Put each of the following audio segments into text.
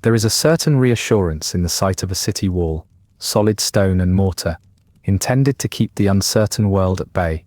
There is a certain reassurance in the sight of a city wall, solid stone and mortar, intended to keep the uncertain world at bay.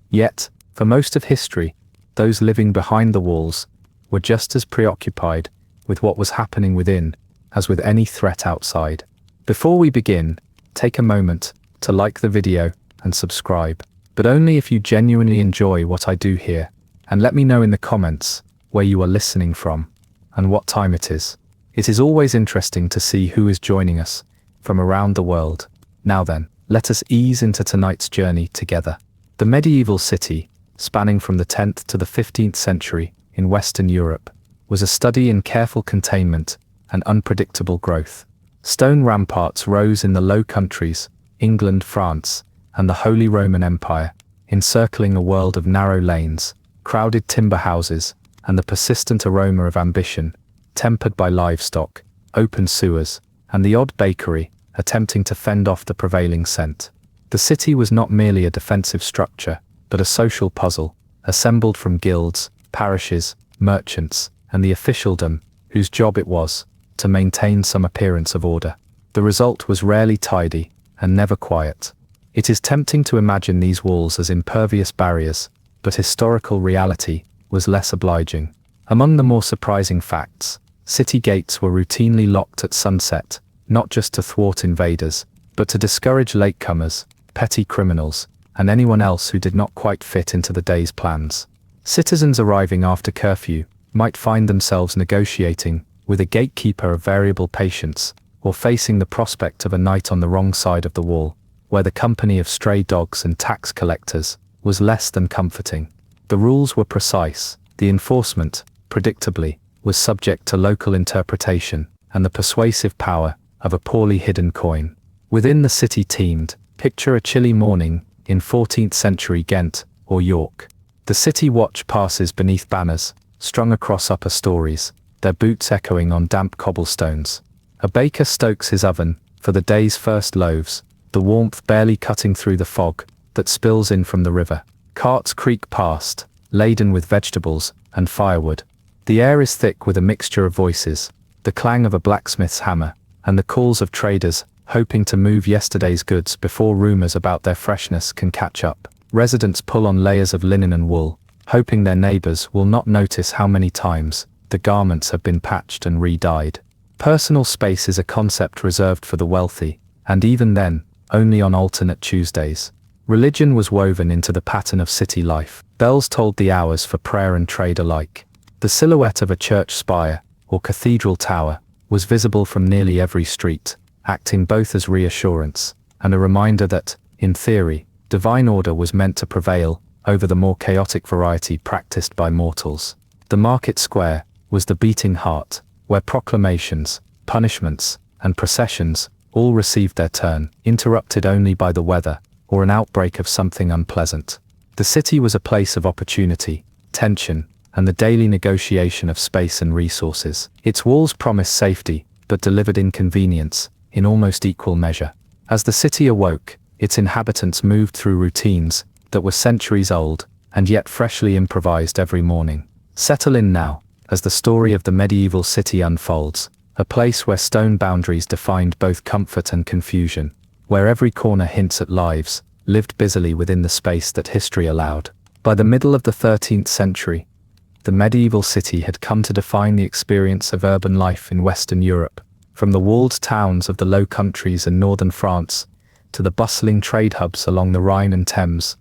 Yet, for most of history, those living behind the walls were just as preoccupied with what was happening within as with any threat outside. Before we begin, take a moment to like the video and subscribe, but only if you genuinely enjoy what I do here, and let me know in the comments where you are listening from and what time it is. It is always interesting to see who is joining us from around the world. Now then, let us ease into tonight's journey together. The medieval city, spanning from the 10th to the 15th century in Western Europe, was a study in careful containment and unpredictable growth. Stone ramparts rose in the Low Countries, England, France, and the Holy Roman Empire, encircling a world of narrow lanes, crowded timber houses, and the persistent aroma of ambition, tempered by livestock, open sewers, and the odd bakery attempting to fend off the prevailing scent. The city was not merely a defensive structure, but a social puzzle, assembled from guilds, parishes, merchants, and the officialdom, whose job it was to maintain some appearance of order. The result was rarely tidy and never quiet. It is tempting to imagine these walls as impervious barriers, but historical reality was less obliging. Among the more surprising facts, city gates were routinely locked at sunset, not just to thwart invaders, but to discourage latecomers, petty criminals, and anyone else who did not quite fit into the day's plans. Citizens arriving after curfew might find themselves negotiating with a gatekeeper of variable patience, or facing the prospect of a night on the wrong side of the wall, where the company of stray dogs and tax collectors was less than comforting. The rules were precise, the enforcement, predictably, was subject to local interpretation and the persuasive power of a poorly hidden coin. Within the city teemed, picture a chilly morning in 14th century Ghent or York. The city watch passes beneath banners, strung across upper stories, their boots echoing on damp cobblestones. A baker stokes his oven for the day's first loaves, the warmth barely cutting through the fog that spills in from the river. Carts creak past, laden with vegetables and firewood. The air is thick with a mixture of voices, the clang of a blacksmith's hammer, and the calls of traders hoping to move yesterday's goods before rumors about their freshness can catch up. Residents pull on layers of linen and wool, hoping their neighbors will not notice how many times the garments have been patched and re-dyed. Personal space is a concept reserved for the wealthy, and even then, only on alternate Tuesdays. Religion was woven into the pattern of city life. Bells told the hours for prayer and trade alike. The silhouette of a church spire, or cathedral tower, was visible from nearly every street, acting both as reassurance and a reminder that, in theory, divine order was meant to prevail over the more chaotic variety practiced by mortals. The market square was the beating heart, where proclamations, punishments, and processions all received their turn, interrupted only by the weather or an outbreak of something unpleasant. The city was a place of opportunity, tension, and the daily negotiation of space and resources. Its walls promised safety, but delivered inconvenience in almost equal measure. As the city awoke, its inhabitants moved through routines that were centuries old and yet freshly improvised every morning. Settle in now, as the story of the medieval city unfolds, a place where stone boundaries defined both comfort and confusion, where every corner hints at lives lived busily within the space that history allowed. By the middle of the 13th century, the medieval city had come to define the experience of urban life in Western Europe, from the walled towns of the Low Countries and northern France to the bustling trade hubs along the Rhine and Thames.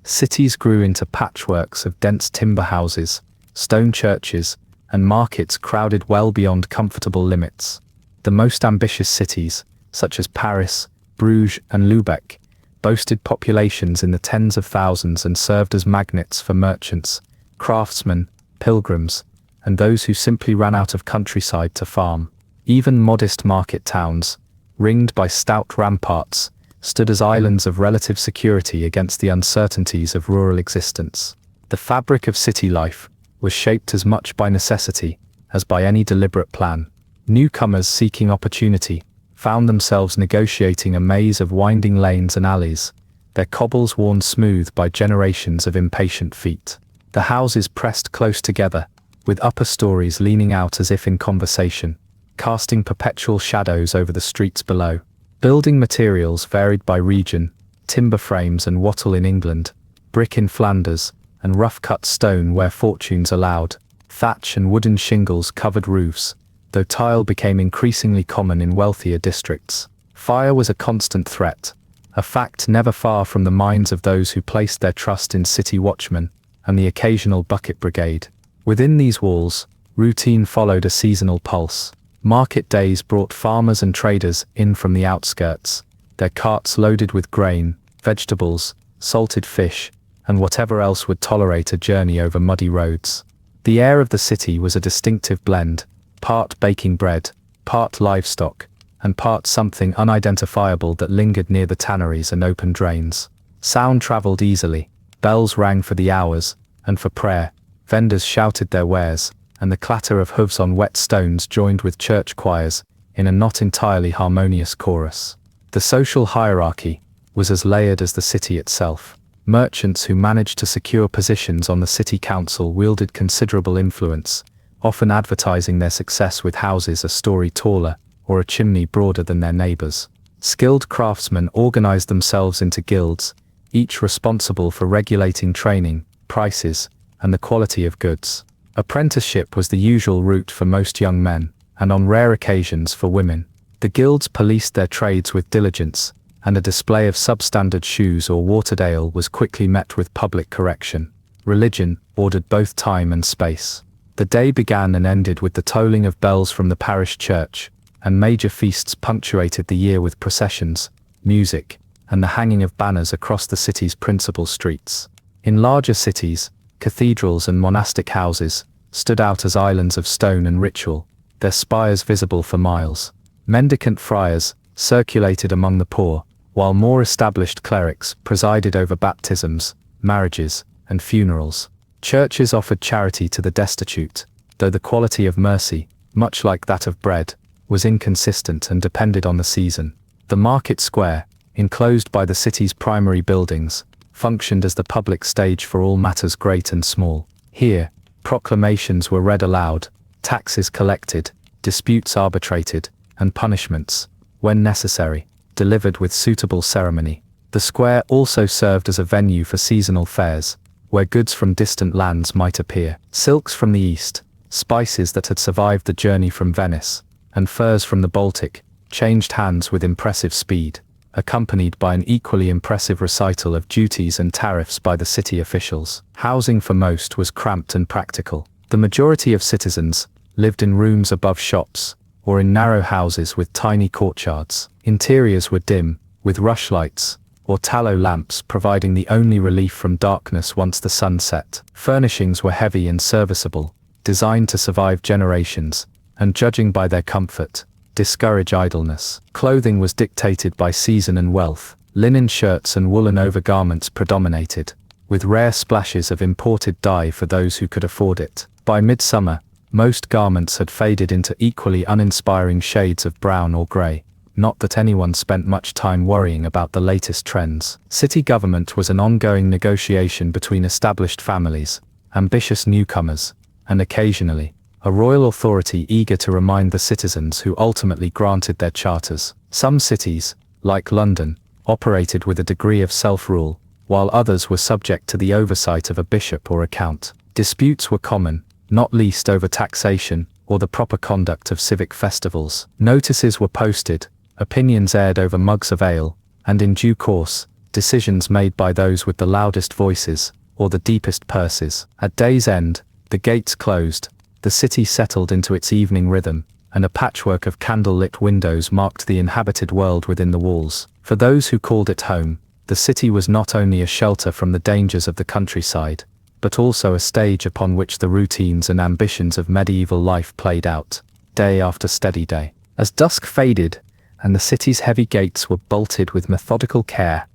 Cities grew into patchworks of dense timber houses, stone churches, and markets crowded well beyond comfortable limits. The most ambitious cities, such as Paris, Bruges, and Lübeck, boasted populations in the tens of thousands and served as magnets for merchants, craftsmen, pilgrims, and those who simply ran out of countryside to farm. Even modest market towns, ringed by stout ramparts, stood as islands of relative security against the uncertainties of rural existence. The fabric of city life was shaped as much by necessity as by any deliberate plan. Newcomers seeking opportunity found themselves negotiating a maze of winding lanes and alleys, their cobbles worn smooth by generations of impatient feet. The houses pressed close together, with upper stories leaning out as if in conversation, casting perpetual shadows over the streets below. Building materials varied by region: timber frames and wattle in England, brick in Flanders, and rough-cut stone where fortunes allowed. Thatch and wooden shingles covered roofs, though tile became increasingly common in wealthier districts. Fire was a constant threat, a fact never far from the minds of those who placed their trust in city watchmen and the occasional bucket brigade. Within these walls, routine followed a seasonal pulse. Market days brought farmers and traders in from the outskirts, their carts loaded with grain, vegetables, salted fish, and whatever else would tolerate a journey over muddy roads. The air of the city was a distinctive blend, part baking bread, part livestock, and part something unidentifiable that lingered near the tanneries and open drains. Sound traveled easily, bells rang for the hours, and for prayer, vendors shouted their wares, and the clatter of hooves on wet stones joined with church choirs in a not entirely harmonious chorus. The social hierarchy was as layered as the city itself. Merchants who managed to secure positions on the city council wielded considerable influence, often advertising their success with houses a story taller or a chimney broader than their neighbors. Skilled craftsmen organized themselves into guilds, each responsible for regulating training, prices, and the quality of goods. Apprenticeship was the usual route for most young men, and on rare occasions for women. The guilds policed their trades with diligence, and a display of substandard shoes or watered ale was quickly met with public correction. Religion ordered both time and space. The day began and ended with the tolling of bells from the parish church, and major feasts punctuated the year with processions, music, and the hanging of banners across the city's principal streets. In larger cities, cathedrals and monastic houses stood out as islands of stone and ritual, their spires visible for miles. Mendicant friars circulated among the poor, while more established clerics presided over baptisms, marriages, and funerals. Churches offered charity to the destitute, though the quality of mercy, much like that of bread, was inconsistent and depended on the season. The market square, enclosed by the city's primary buildings, functioned as the public stage for all matters great and small. Here, proclamations were read aloud, taxes collected, disputes arbitrated, and punishments, when necessary, delivered with suitable ceremony. The square also served as a venue for seasonal fairs, where goods from distant lands might appear. Silks from the east, spices that had survived the journey from Venice, and furs from the Baltic, changed hands with impressive speed, accompanied by an equally impressive recital of duties and tariffs by the city officials. Housing for most was cramped and practical. The majority of citizens lived in rooms above shops, or in narrow houses with tiny courtyards. Interiors were dim, with rushlights, or tallow lamps providing the only relief from darkness once the sun set. Furnishings were heavy and serviceable, designed to survive generations, and judging by their comfort, discourage idleness. Clothing was dictated by season and wealth. Linen shirts and woolen overgarments predominated, with rare splashes of imported dye for those who could afford it. By midsummer, most garments had faded into equally uninspiring shades of brown or grey. Not that anyone spent much time worrying about the latest trends. City government was an ongoing negotiation between established families, ambitious newcomers, and occasionally, a royal authority eager to remind the citizens who ultimately granted their charters. Some cities, like London, operated with a degree of self-rule, while others were subject to the oversight of a bishop or a count. Disputes were common, not least over taxation or the proper conduct of civic festivals. Notices were posted, opinions aired over mugs of ale, and in due course, decisions made by those with the loudest voices or the deepest purses. At day's end, the gates closed, the city settled into its evening rhythm, and a patchwork of candle-lit windows marked the inhabited world within the walls. For those who called it home, the city was not only a shelter from the dangers of the countryside, but also a stage upon which the routines and ambitions of medieval life played out, day after steady day. As dusk faded, and the city's heavy gates were bolted with methodical care,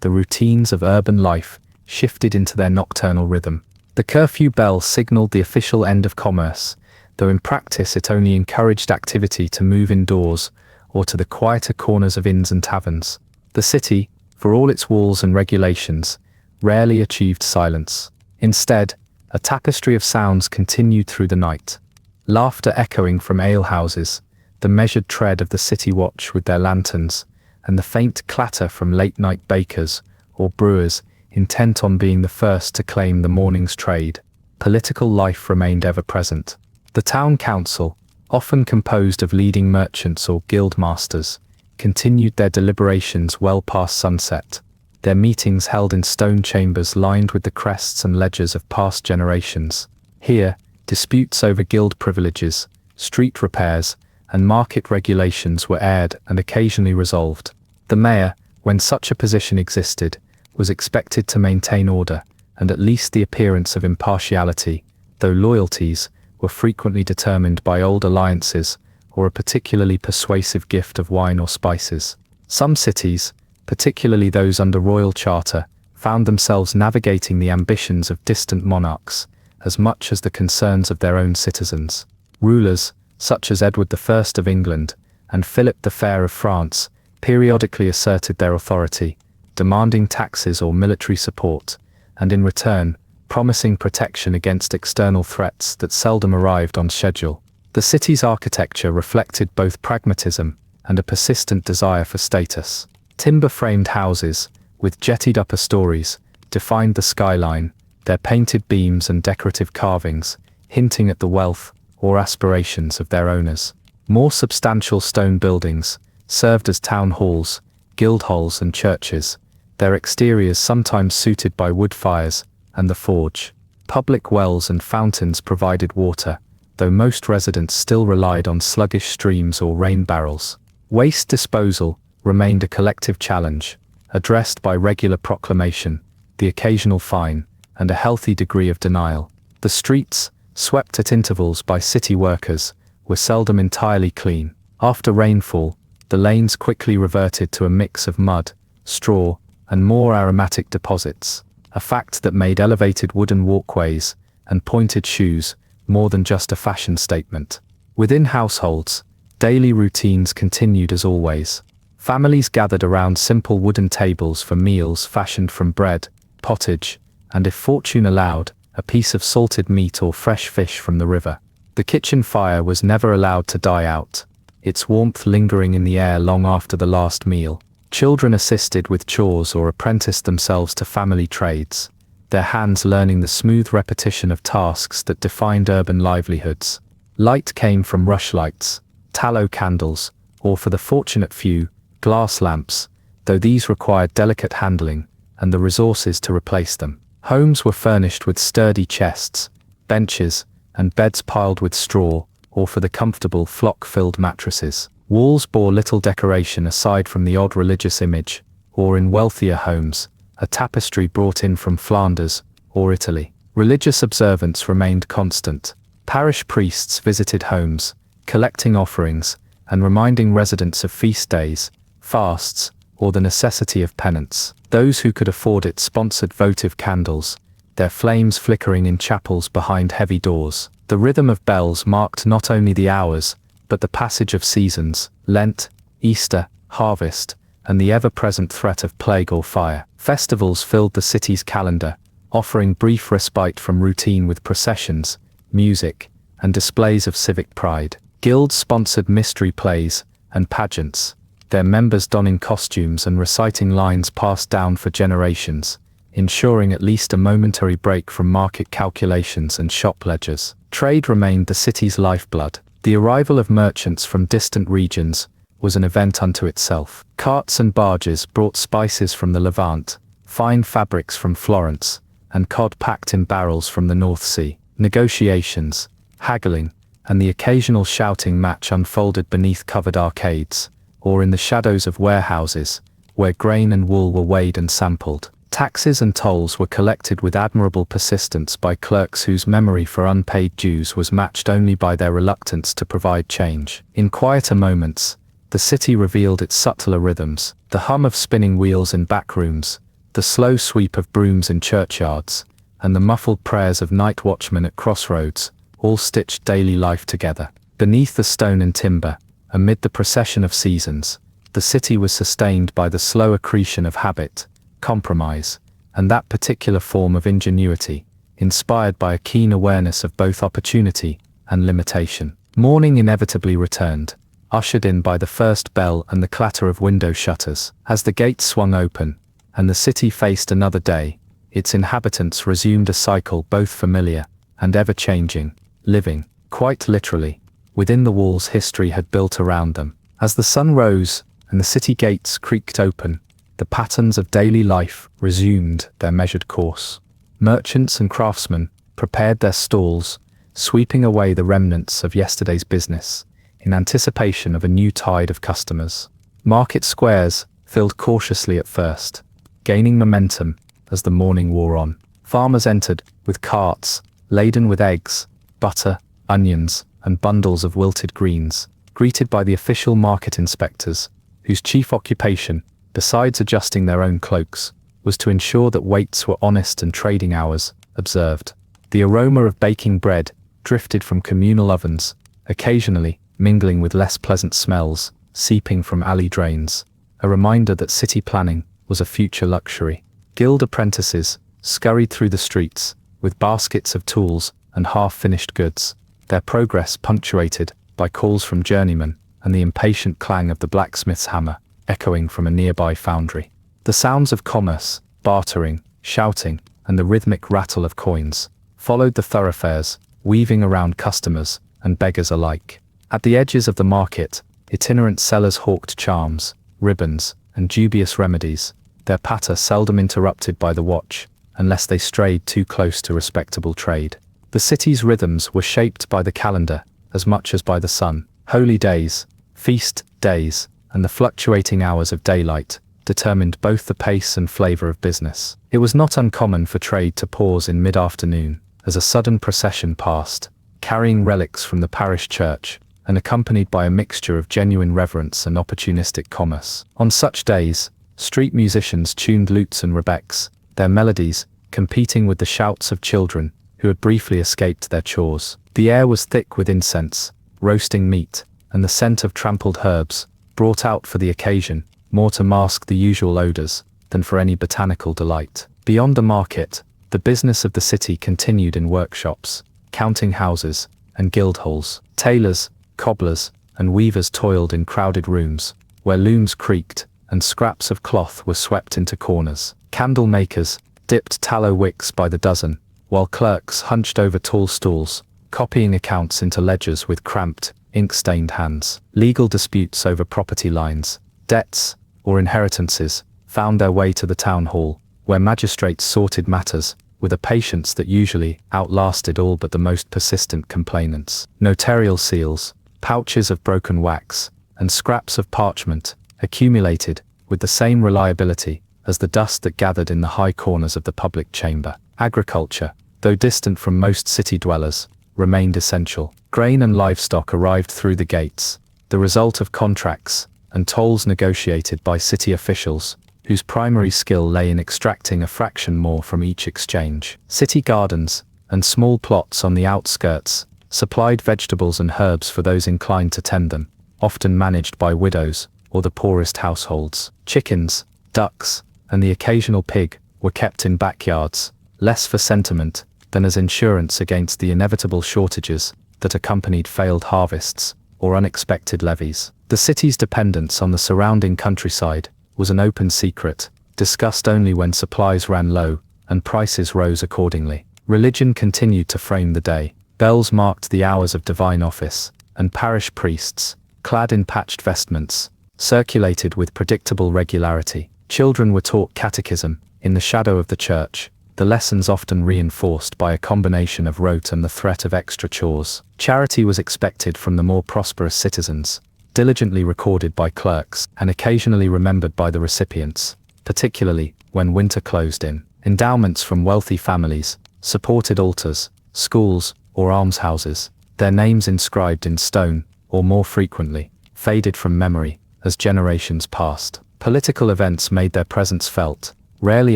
the routines of urban life shifted into their nocturnal rhythm. The curfew bell signaled the official end of commerce, though in practice it only encouraged activity to move indoors or to the quieter corners of inns and taverns. The city, for all its walls and regulations, rarely achieved silence. Instead, a tapestry of sounds continued through the night. Laughter echoing from alehouses, the measured tread of the city watch with their lanterns, and the faint clatter from late-night bakers or brewers intent on being the first to claim the morning's trade, political life remained ever present. The town council, often composed of leading merchants or guild masters, continued their deliberations well past sunset, their meetings held in stone chambers lined with the crests and ledgers of past generations. Here, disputes over guild privileges, street repairs, and market regulations were aired and occasionally resolved. The mayor, when such a position existed, was expected to maintain order and at least the appearance of impartiality, though loyalties were frequently determined by old alliances or a particularly persuasive gift of wine or spices. Some cities, particularly those under royal charter, found themselves navigating the ambitions of distant monarchs as much as the concerns of their own citizens. Rulers, such as Edward I of England and Philip the Fair of France, periodically asserted their authority, demanding taxes or military support, and in return, promising protection against external threats that seldom arrived on schedule. The city's architecture reflected both pragmatism and a persistent desire for status. Timber-framed houses, with jettied upper stories, defined the skyline, their painted beams and decorative carvings, hinting at the wealth or aspirations of their owners. More substantial stone buildings served as town halls, guild halls and churches, their exteriors sometimes suited by wood fires and the forge. Public wells and fountains provided water, though most residents still relied on sluggish streams or rain barrels. Waste disposal remained a collective challenge, addressed by regular proclamation, the occasional fine, and a healthy degree of denial. The streets, swept at intervals by city workers, were seldom entirely clean. After rainfall, the lanes quickly reverted to a mix of mud, straw, and more aromatic deposits, a fact that made elevated wooden walkways and pointed shoes more than just a fashion statement. Within households, daily routines continued as always. Families gathered around simple wooden tables for meals fashioned from bread, pottage, and if fortune allowed, a piece of salted meat or fresh fish from the river. The kitchen fire was never allowed to die out, its warmth lingering in the air long after the last meal. Children assisted with chores or apprenticed themselves to family trades, their hands learning the smooth repetition of tasks that defined urban livelihoods. Light came from rushlights, tallow candles, or for the fortunate few, glass lamps, though these required delicate handling and the resources to replace them. Homes were furnished with sturdy chests, benches, and beds piled with straw, or for the comfortable flock-filled mattresses. Walls bore little decoration aside from the odd religious image, or in wealthier homes, a tapestry brought in from Flanders or Italy. Religious observance remained constant. Parish priests visited homes, collecting offerings, and reminding residents of feast days, fasts, or the necessity of penance. Those who could afford it sponsored votive candles, their flames flickering in chapels behind heavy doors. The rhythm of bells marked not only the hours, but the passage of seasons, Lent, Easter, harvest, and the ever-present threat of plague or fire. Festivals filled the city's calendar, offering brief respite from routine with processions, music, and displays of civic pride. Guilds sponsored mystery plays and pageants, their members donning costumes and reciting lines passed down for generations, ensuring at least a momentary break from market calculations and shop ledgers. Trade remained the city's lifeblood. The arrival of merchants from distant regions was an event unto itself. Carts and barges brought spices from the Levant, fine fabrics from Florence, and cod packed in barrels from the North Sea. Negotiations, haggling, and the occasional shouting match unfolded beneath covered arcades, or in the shadows of warehouses, where grain and wool were weighed and sampled. Taxes and tolls were collected with admirable persistence by clerks whose memory for unpaid dues was matched only by their reluctance to provide change. In quieter moments, the city revealed its subtler rhythms, the hum of spinning wheels in back rooms, the slow sweep of brooms in churchyards, and the muffled prayers of night watchmen at crossroads, all stitched daily life together. Beneath the stone and timber, amid the procession of seasons, the city was sustained by the slow accretion of habit, compromise, and that particular form of ingenuity, inspired by a keen awareness of both opportunity and limitation. Morning inevitably returned, ushered in by the first bell and the clatter of window shutters. As the gates swung open, and the city faced another day, its inhabitants resumed a cycle both familiar and ever-changing, living, quite literally, within the walls history had built around them. As the sun rose and the city gates creaked open, the patterns of daily life resumed their measured course. Merchants and craftsmen prepared their stalls, sweeping away the remnants of yesterday's business, in anticipation of a new tide of customers. Market squares filled cautiously at first, gaining momentum as the morning wore on. Farmers entered with carts laden with eggs, butter, onions, and bundles of wilted greens, greeted by the official market inspectors, whose chief occupation, besides adjusting their own cloaks, was to ensure that weights were honest and trading hours observed. The aroma of baking bread drifted from communal ovens, occasionally mingling with less pleasant smells seeping from alley drains, a reminder that city planning was a future luxury. Guild apprentices scurried through the streets with baskets of tools and half-finished goods, their progress punctuated by calls from journeymen and the impatient clang of the blacksmith's hammer echoing from a nearby foundry. The sounds of commerce, bartering, shouting, and the rhythmic rattle of coins followed the thoroughfares, weaving around customers and beggars alike. At the edges of the market, itinerant sellers hawked charms, ribbons, and dubious remedies, their patter seldom interrupted by the watch, unless they strayed too close to respectable trade. The city's rhythms were shaped by the calendar as much as by the sun. Holy days, feast days, and the fluctuating hours of daylight determined both the pace and flavor of business. It was not uncommon for trade to pause in mid-afternoon as a sudden procession passed, carrying relics from the parish church, and accompanied by a mixture of genuine reverence and opportunistic commerce. On such days, street musicians tuned lutes and rebecks, their melodies competing with the shouts of children who had briefly escaped their chores. The air was thick with incense, roasting meat, and the scent of trampled herbs, brought out for the occasion, more to mask the usual odors than for any botanical delight. Beyond the market, the business of the city continued in workshops, counting houses, and guild halls. Tailors, cobblers, and weavers toiled in crowded rooms, where looms creaked and scraps of cloth were swept into corners. Candle makers dipped tallow wicks by the dozen, while clerks hunched over tall stools, copying accounts into ledgers with cramped, ink-stained hands. Legal disputes over property lines, debts, or inheritances found their way to the town hall, where magistrates sorted matters with a patience that usually outlasted all but the most persistent complainants. Notarial seals, pouches of broken wax, and scraps of parchment accumulated with the same reliability as the dust that gathered in the high corners of the public chamber. Agriculture, though distant from most city dwellers, remained essential. Grain and livestock arrived through the gates, the result of contracts and tolls negotiated by city officials, whose primary skill lay in extracting a fraction more from each exchange. City gardens and small plots on the outskirts supplied vegetables and herbs for those inclined to tend them, often managed by widows or the poorest households. Chickens, ducks, and the occasional pig were kept in backyards, less for sentiment than as insurance against the inevitable shortages that accompanied failed harvests or unexpected levies. The city's dependence on the surrounding countryside was an open secret, discussed only when supplies ran low and prices rose accordingly. Religion continued to frame the day. Bells marked the hours of divine office, and parish priests, clad in patched vestments, circulated with predictable regularity. Children were taught catechism in the shadow of the church, the lessons often reinforced by a combination of rote and the threat of extra chores. Charity was expected from the more prosperous citizens, diligently recorded by clerks and occasionally remembered by the recipients, particularly when winter closed in. Endowments from wealthy families supported altars, schools, or almshouses, their names inscribed in stone, or more frequently, faded from memory as generations passed. Political events made their presence felt, rarely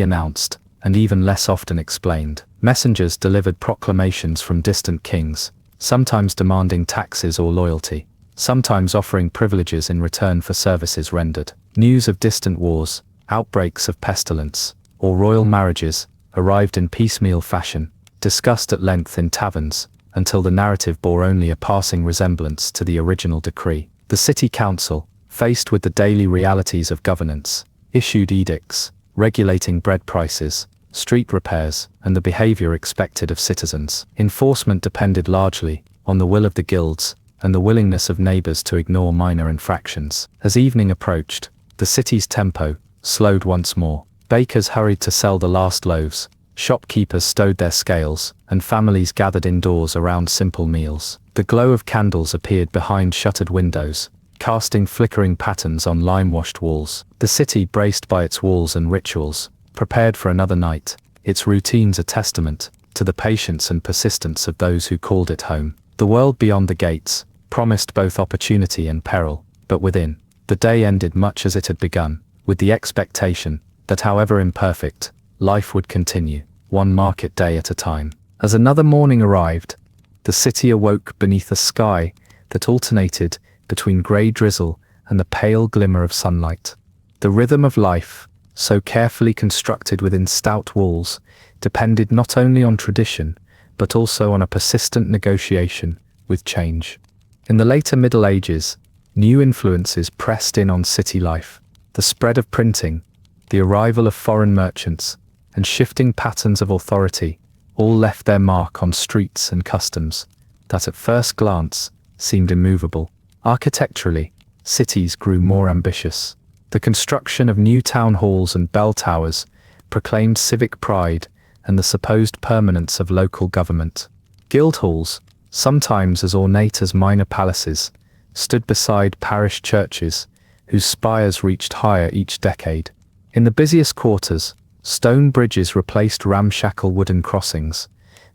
announced, and even less often explained. Messengers delivered proclamations from distant kings, sometimes demanding taxes or loyalty, sometimes offering privileges in return for services rendered. News of distant wars, outbreaks of pestilence, or royal marriages arrived in piecemeal fashion, discussed at length in taverns, until the narrative bore only a passing resemblance to the original decree. The city council, faced with the daily realities of governance, issued edicts regulating bread prices, street repairs, and the behavior expected of citizens. Enforcement depended largely on the will of the guilds and the willingness of neighbors to ignore minor infractions. As evening approached, the city's tempo slowed once more. Bakers hurried to sell the last loaves, shopkeepers stowed their scales, and families gathered indoors around simple meals. The glow of candles appeared behind shuttered windows, casting flickering patterns on lime-washed walls. The city braced by its walls and rituals, prepared for another night, its routines a testament to the patience and persistence of those who called it home. The world beyond the gates promised both opportunity and peril, but within, the day ended much as it had begun, with the expectation that however imperfect, life would continue, one market day at a time. As another morning arrived, the city awoke beneath a sky that alternated between grey drizzle and the pale glimmer of sunlight. The rhythm of life, so carefully constructed within stout walls, depended not only on tradition, but also on a persistent negotiation with change. In the later Middle Ages, new influences pressed in on city life. The spread of printing, the arrival of foreign merchants, and shifting patterns of authority all left their mark on streets and customs that at first glance seemed immovable. Architecturally, cities grew more ambitious. The construction of new town halls and bell towers proclaimed civic pride and the supposed permanence of local government. Guild halls, sometimes as ornate as minor palaces, stood beside parish churches, whose spires reached higher each decade. In the busiest quarters, stone bridges replaced ramshackle wooden crossings,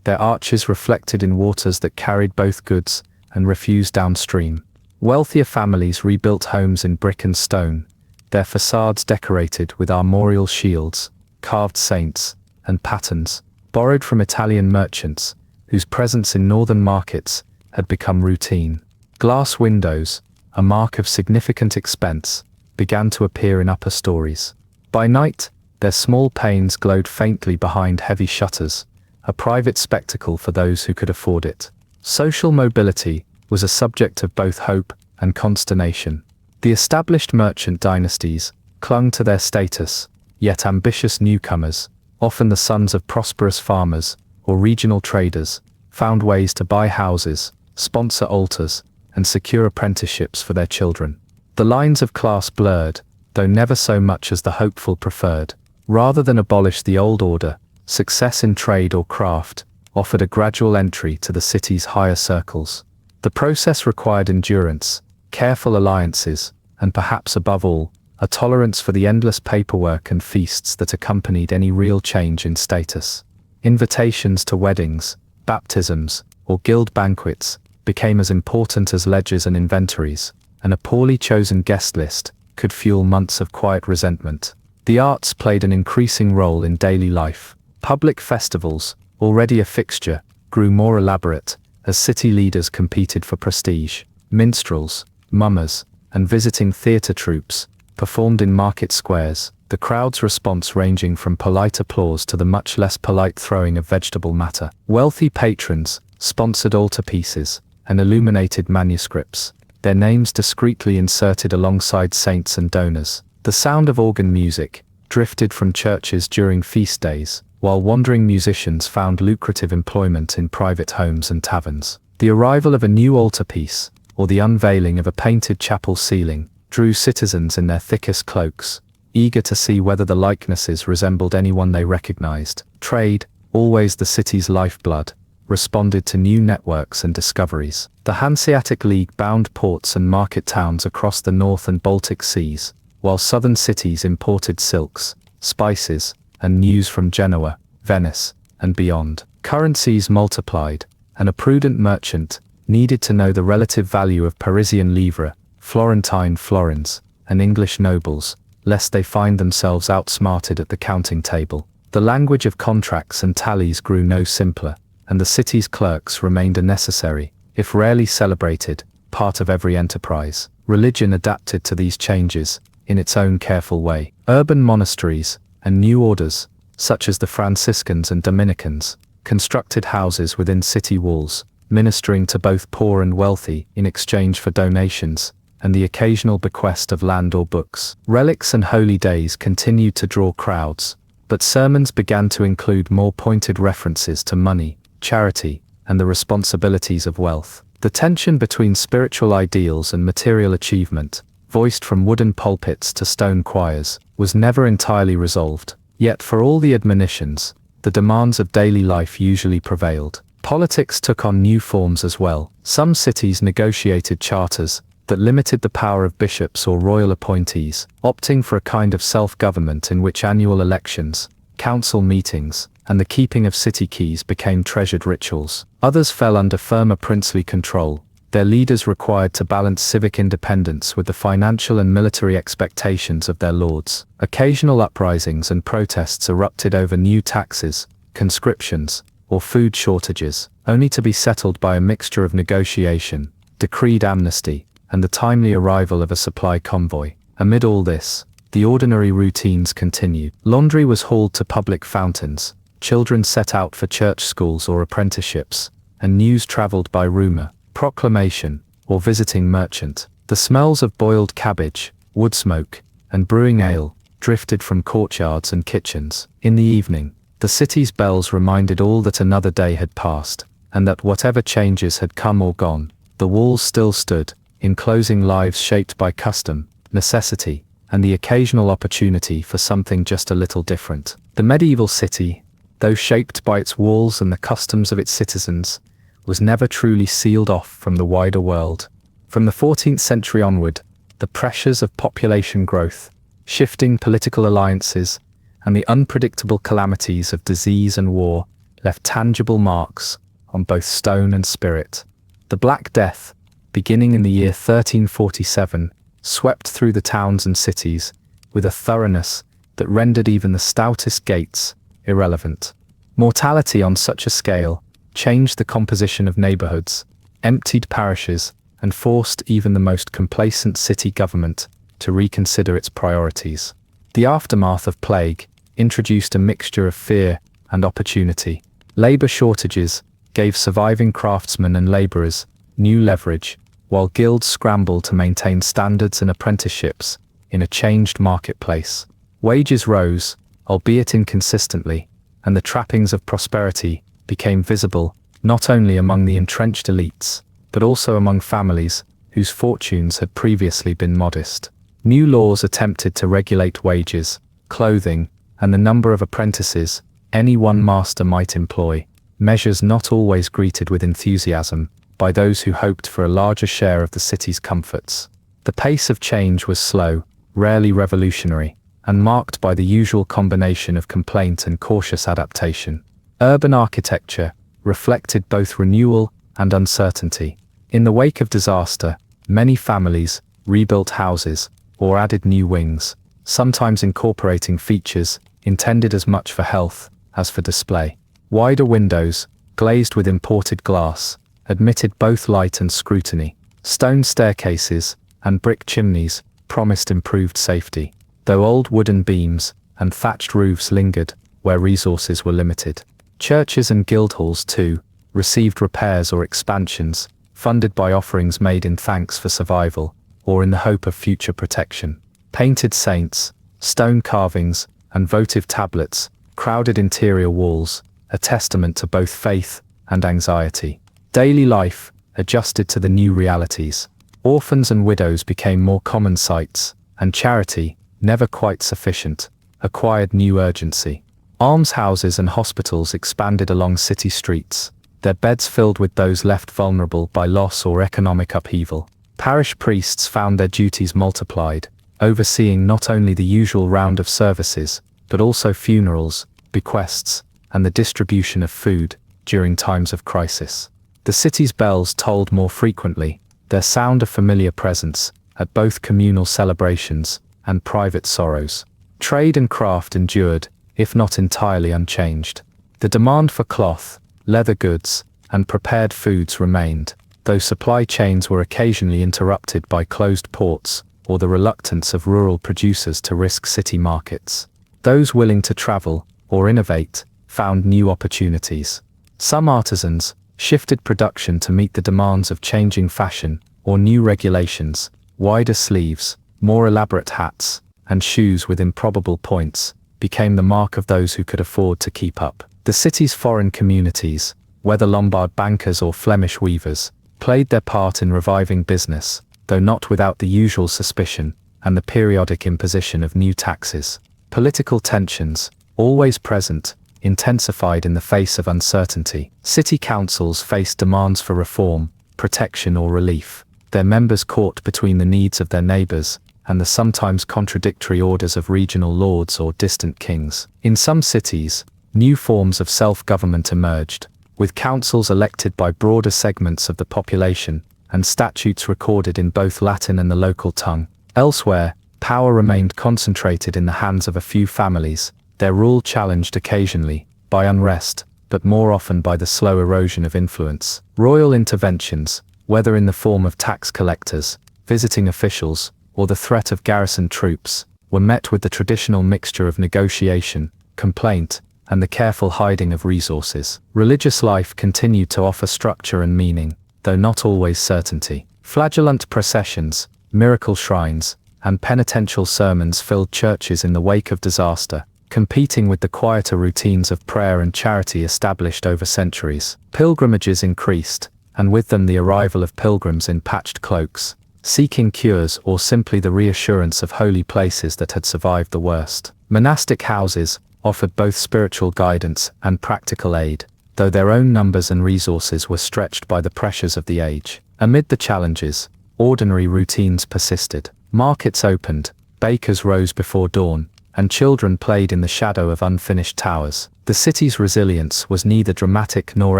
their arches reflected in waters that carried both goods and refuse downstream. Wealthier families rebuilt homes in brick and stone, their facades decorated with armorial shields, carved saints, and patterns, borrowed from Italian merchants, whose presence in northern markets had become routine. Glass windows, a mark of significant expense, began to appear in upper stories. By night, their small panes glowed faintly behind heavy shutters, a private spectacle for those who could afford it. Social mobility was a subject of both hope and consternation. The established merchant dynasties clung to their status, yet ambitious newcomers, often the sons of prosperous farmers or regional traders, found ways to buy houses, sponsor altars, and secure apprenticeships for their children. The lines of class blurred, though never so much as the hopeful preferred. Rather than abolish the old order, success in trade or craft offered a gradual entry to the city's higher circles. The process required endurance, careful alliances, and perhaps above all, a tolerance for the endless paperwork and feasts that accompanied any real change in status. Invitations to weddings, baptisms, or guild banquets became as important as ledgers and inventories, and a poorly chosen guest list could fuel months of quiet resentment. The arts played an increasing role in daily life. Public festivals, already a fixture, grew more elaborate as city leaders competed for prestige. Minstrels, mummers, and visiting theatre troupes performed in market squares, the crowd's response ranging from polite applause to the much less polite throwing of vegetable matter. Wealthy patrons sponsored altarpieces and illuminated manuscripts, their names discreetly inserted alongside saints and donors. The sound of organ music drifted from churches during feast days, while wandering musicians found lucrative employment in private homes and taverns. The arrival of a new altarpiece, or the unveiling of a painted chapel ceiling, drew citizens in their thickest cloaks, eager to see whether the likenesses resembled anyone they recognized. Trade, always the city's lifeblood, responded to new networks and discoveries. The Hanseatic League bound ports and market towns across the North and Baltic seas, while southern cities imported silks, spices, and news from Genoa, Venice, and beyond. Currencies multiplied, and a prudent merchant needed to know the relative value of Parisian livres, Florentine florins, and English nobles, lest they find themselves outsmarted at the counting table. The language of contracts and tallies grew no simpler, and the city's clerks remained a necessary, if rarely celebrated, part of every enterprise. Religion adapted to these changes in its own careful way. Urban monasteries and new orders, such as the Franciscans and Dominicans, constructed houses within city walls, ministering to both poor and wealthy in exchange for donations, and the occasional bequest of land or books. Relics and holy days continued to draw crowds, but sermons began to include more pointed references to money, charity, and the responsibilities of wealth. The tension between spiritual ideals and material achievement, voiced from wooden pulpits to stone choirs, was never entirely resolved. Yet for all the admonitions, the demands of daily life usually prevailed. Politics took on new forms as well. Some cities negotiated charters that limited the power of bishops or royal appointees, opting for a kind of self-government in which annual elections, council meetings, and the keeping of city keys became treasured rituals. Others fell under firmer princely control, their leaders required to balance civic independence with the financial and military expectations of their lords. Occasional uprisings and protests erupted over new taxes, conscriptions, or food shortages, only to be settled by a mixture of negotiation, decreed amnesty, and the timely arrival of a supply convoy. Amid all this, the ordinary routines continued. Laundry was hauled to public fountains, children set out for church schools or apprenticeships, and news traveled by rumor, proclamation, or visiting merchant. The smells of boiled cabbage, wood smoke, and brewing ale drifted from courtyards and kitchens. In the evening, the city's bells reminded all that another day had passed, and that whatever changes had come or gone, the walls still stood, enclosing lives shaped by custom, necessity, and the occasional opportunity for something just a little different. The medieval city, though shaped by its walls and the customs of its citizens, was never truly sealed off from the wider world. From the 14th century onward, the pressures of population growth, shifting political alliances, and the unpredictable calamities of disease and war left tangible marks on both stone and spirit. The Black Death, beginning in the year 1347, swept through the towns and cities with a thoroughness that rendered even the stoutest gates irrelevant. Mortality on such a scale changed the composition of neighborhoods, emptied parishes, and forced even the most complacent city government to reconsider its priorities. The aftermath of plague introduced a mixture of fear and opportunity. Labor shortages gave surviving craftsmen and laborers new leverage, while guilds scrambled to maintain standards and apprenticeships in a changed marketplace. Wages rose, albeit inconsistently, and the trappings of prosperity became visible not only among the entrenched elites, but also among families whose fortunes had previously been modest. New laws attempted to regulate wages, clothing, and the number of apprentices any one master might employ, measures not always greeted with enthusiasm by those who hoped for a larger share of the city's comforts. The pace of change was slow, rarely revolutionary, and marked by the usual combination of complaint and cautious adaptation. Urban architecture reflected both renewal and uncertainty. In the wake of disaster, many families rebuilt houses or added new wings, sometimes incorporating features intended as much for health as for display. Wider windows, glazed with imported glass, admitted both light and scrutiny. Stone staircases and brick chimneys promised improved safety, though old wooden beams and thatched roofs lingered where resources were limited. Churches and guildhalls, too, received repairs or expansions, funded by offerings made in thanks for survival or in the hope of future protection. Painted saints, stone carvings, and votive tablets crowded interior walls, a testament to both faith and anxiety. Daily life adjusted to the new realities. Orphans and widows became more common sights, and charity, never quite sufficient, acquired new urgency. Almshouses and hospitals expanded along city streets, their beds filled with those left vulnerable by loss or economic upheaval. Parish priests found their duties multiplied, overseeing not only the usual round of services, but also funerals, bequests, and the distribution of food during times of crisis. The city's bells tolled more frequently, their sound a familiar presence at both communal celebrations and private sorrows. Trade and craft endured, if not entirely unchanged. The demand for cloth, leather goods, and prepared foods remained, though supply chains were occasionally interrupted by closed ports or the reluctance of rural producers to risk city markets. Those willing to travel or innovate found new opportunities. Some artisans shifted production to meet the demands of changing fashion or new regulations, Wider sleeves, more elaborate hats, and shoes with improbable points became the mark of those who could afford to keep up. The city's foreign communities, whether Lombard bankers or Flemish weavers, played their part in reviving business, though not without the usual suspicion and the periodic imposition of new taxes. Political tensions, always present, intensified in the face of uncertainty. City councils faced demands for reform, protection or relief, their members caught between the needs of their neighbors and the sometimes contradictory orders of regional lords or distant kings. In some cities, new forms of self-government emerged, with councils elected by broader segments of the population and statutes recorded in both Latin and the local tongue. Elsewhere, power remained concentrated in the hands of a few families, their rule challenged occasionally by unrest, but more often by the slow erosion of influence. Royal interventions, whether in the form of tax collectors, visiting officials, or the threat of garrison troops, were met with the traditional mixture of negotiation, complaint, and the careful hiding of resources. Religious life continued to offer structure and meaning, though not always certainty. Flagellant processions, miracle shrines, and penitential sermons filled churches in the wake of disaster, competing with the quieter routines of prayer and charity established over centuries. Pilgrimages increased, and with them the arrival of pilgrims in patched cloaks, seeking cures or simply the reassurance of holy places that had survived the worst. Monastic houses offered both spiritual guidance and practical aid, though their own numbers and resources were stretched by the pressures of the age. Amid the challenges, ordinary routines persisted. Markets opened, bakers rose before dawn, and children played in the shadow of unfinished towers. The city's resilience was neither dramatic nor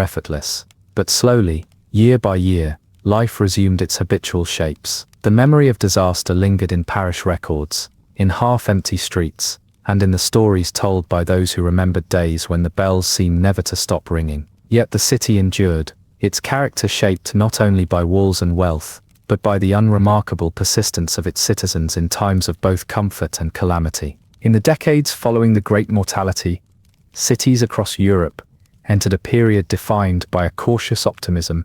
effortless, but slowly, year by year, life resumed its habitual shapes. The memory of disaster lingered in parish records, in half-empty streets, and in the stories told by those who remembered days when the bells seemed never to stop ringing. Yet the city endured, its character shaped not only by walls and wealth, but by the unremarkable persistence of its citizens in times of both comfort and calamity. In the decades following the Great Mortality, cities across Europe entered a period defined by a cautious optimism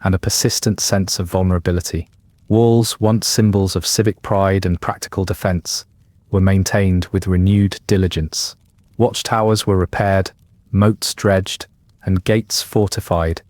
and a persistent sense of vulnerability. Walls, once symbols of civic pride and practical defense, were maintained with renewed diligence. Watchtowers were repaired, moats dredged, and gates fortified,